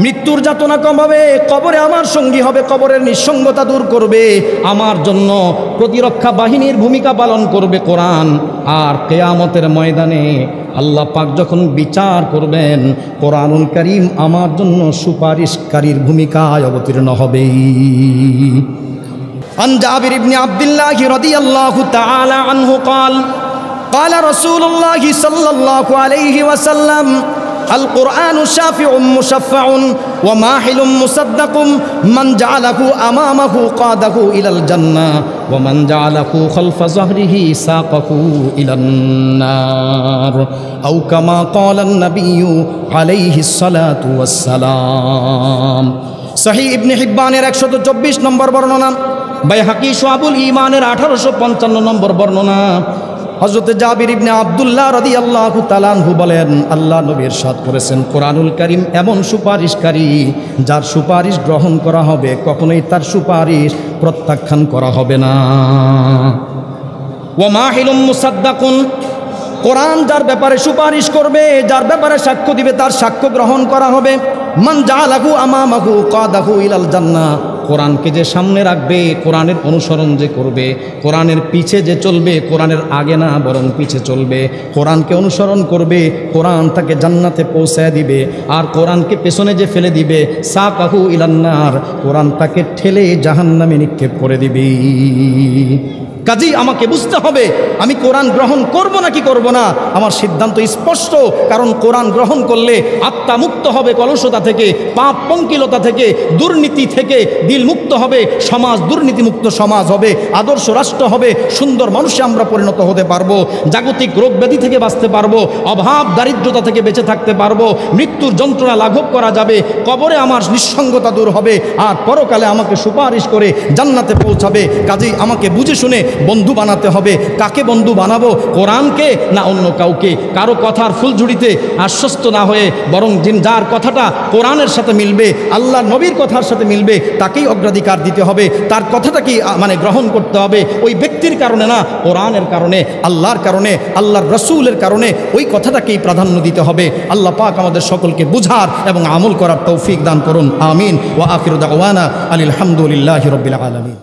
মৃত্যুর যাতনা কমাবে, কবরে আমার সঙ্গী হবে, কবরের নিঃসঙ্গতা দূর করবে, আমার জন্য প্রতিরক্ষা বাহিনীর ভূমিকা পালন করবে কোরআন। আর কিয়ামতের ময়দানে আল্লাহ পাক যখন বিচার করবেন, কোরআনুল কারীম আমার জন্য সুপারিশকারীর ভূমিকায় অবতীর্ণ হবে। আন জাবির ইবনে আব্দুল্লাহ রাদিয়াল্লাহু তাআলা আনহু قال قال رسول الله صلى الله عليه وسلم القرآن شافع مشفع وماحل مصدق من جعله أمامه قاده إلى الجنة ومن جعله خلف ظهره ساقه إلى النار أو كما قال النبي عليه الصلاة والسلام। সহিহ ইবনে হিব্বানের 124 নম্বর বর্ণনা, বাইহাকি শুআবুল ঈমানের 1855 নম্বর বর্ণনা, হযরত জাবির ইবনে আব্দুল্লাহ রাদিয়াল্লাহু তাআলা আনহু বলেন, আল্লাহ নবী ইরশাদ করেছেন, কোরআনুল কারীম এমন সুপারিশকারী যার সুপারিশ গ্রহণ করা হবে, কখনোই তার সুপারিশ প্রত্যাখ্যান করা হবে না। ওয়া মাহিলুম মুসাদ্দাকুন, কোরআন যার ব্যাপারে সুপারিশ করবে, যার ব্যাপারে সাক্ষ্য দিবে, তার সাক্ষ্য গ্রহণ করা হবে। মান জালাহু আমামাহু কাদাহু ইলাল জান্নাহ, কোরআনকে যে সামনে রাখবে, কোরআনের অনুসরণ যে করবে, কোরআনের পিছে যে চলবে, কোরআনের আগে না বরং পিছে চলবে, কোরআনকে অনুসরণ করবে, কোরআন তাকে জান্নাতে পৌঁছায় দিবে। আর কোরআনকে পেছনে যে ফেলে দিবে, সাকাহু ইলান্নার, কোরআন তাকে ঠেলে জাহান্নামে নিক্ষেপ করে দিবে। কাজেই আমাকে বুঝতে হবে আমি কোরআন গ্রহণ করব নাকি করব না। আমার সিদ্ধান্ত স্পষ্ট, কারণ কোরআন গ্রহণ করলে আত্মা মুক্ত হবে কলুষতা থেকে, পাপ পঙ্কিলতা থেকে, দুর্নীতি থেকে দিল মুক্ত হবে, সমাজ দুর্নীতিমুক্ত সমাজ হবে, আদর্শ রাষ্ট্র হবে, সুন্দর মানুষে আমরা পরিণত হতে পারবো, জাগতিক রোগ ব্যাধি থেকে বাঁচতে পারবো, অভাব দারিদ্রতা থেকে বেঁচে থাকতে পারবো, মৃত্যুর যন্ত্রণা লাঘব করা যাবে, কবরে আমার নিঃসঙ্গতা দূর হবে, আর পরকালে আমাকে সুপারিশ করে জান্নাতে পৌঁছাবে। কাজেই আমাকে বুঝে শুনে বন্ধু বানাতে হবে। কাকে বন্ধু বানাবো? কোরআনকে না অন্য কাউকে? কারো কথার ফুলঝুড়িতে আশ্বস্ত না হয়ে বরং যার কথাটা কোরআনের সাথে মিলবে, আল্লাহ নবীর কথার সাথে মিলবে, তাকেই অগ্রাধিকার দিতে হবে, তার কথাটাকেই গ্রহণ করতে হবে। ওই ব্যক্তির কারণে না, কোরআনের কারণে, আল্লাহর কারণে, আল্লাহর রসুলের কারণে ওই কথাটাকেই প্রাধান্য দিতে হবে। আল্লাহ পাক আমাদের সকলকে বুঝার এবং আমল করার তৌফিক দান করুন। আমিন। ওয়া আখিরু দাওয়ানা আলহামদুলিল্লাহি রাব্বিল আলামিন।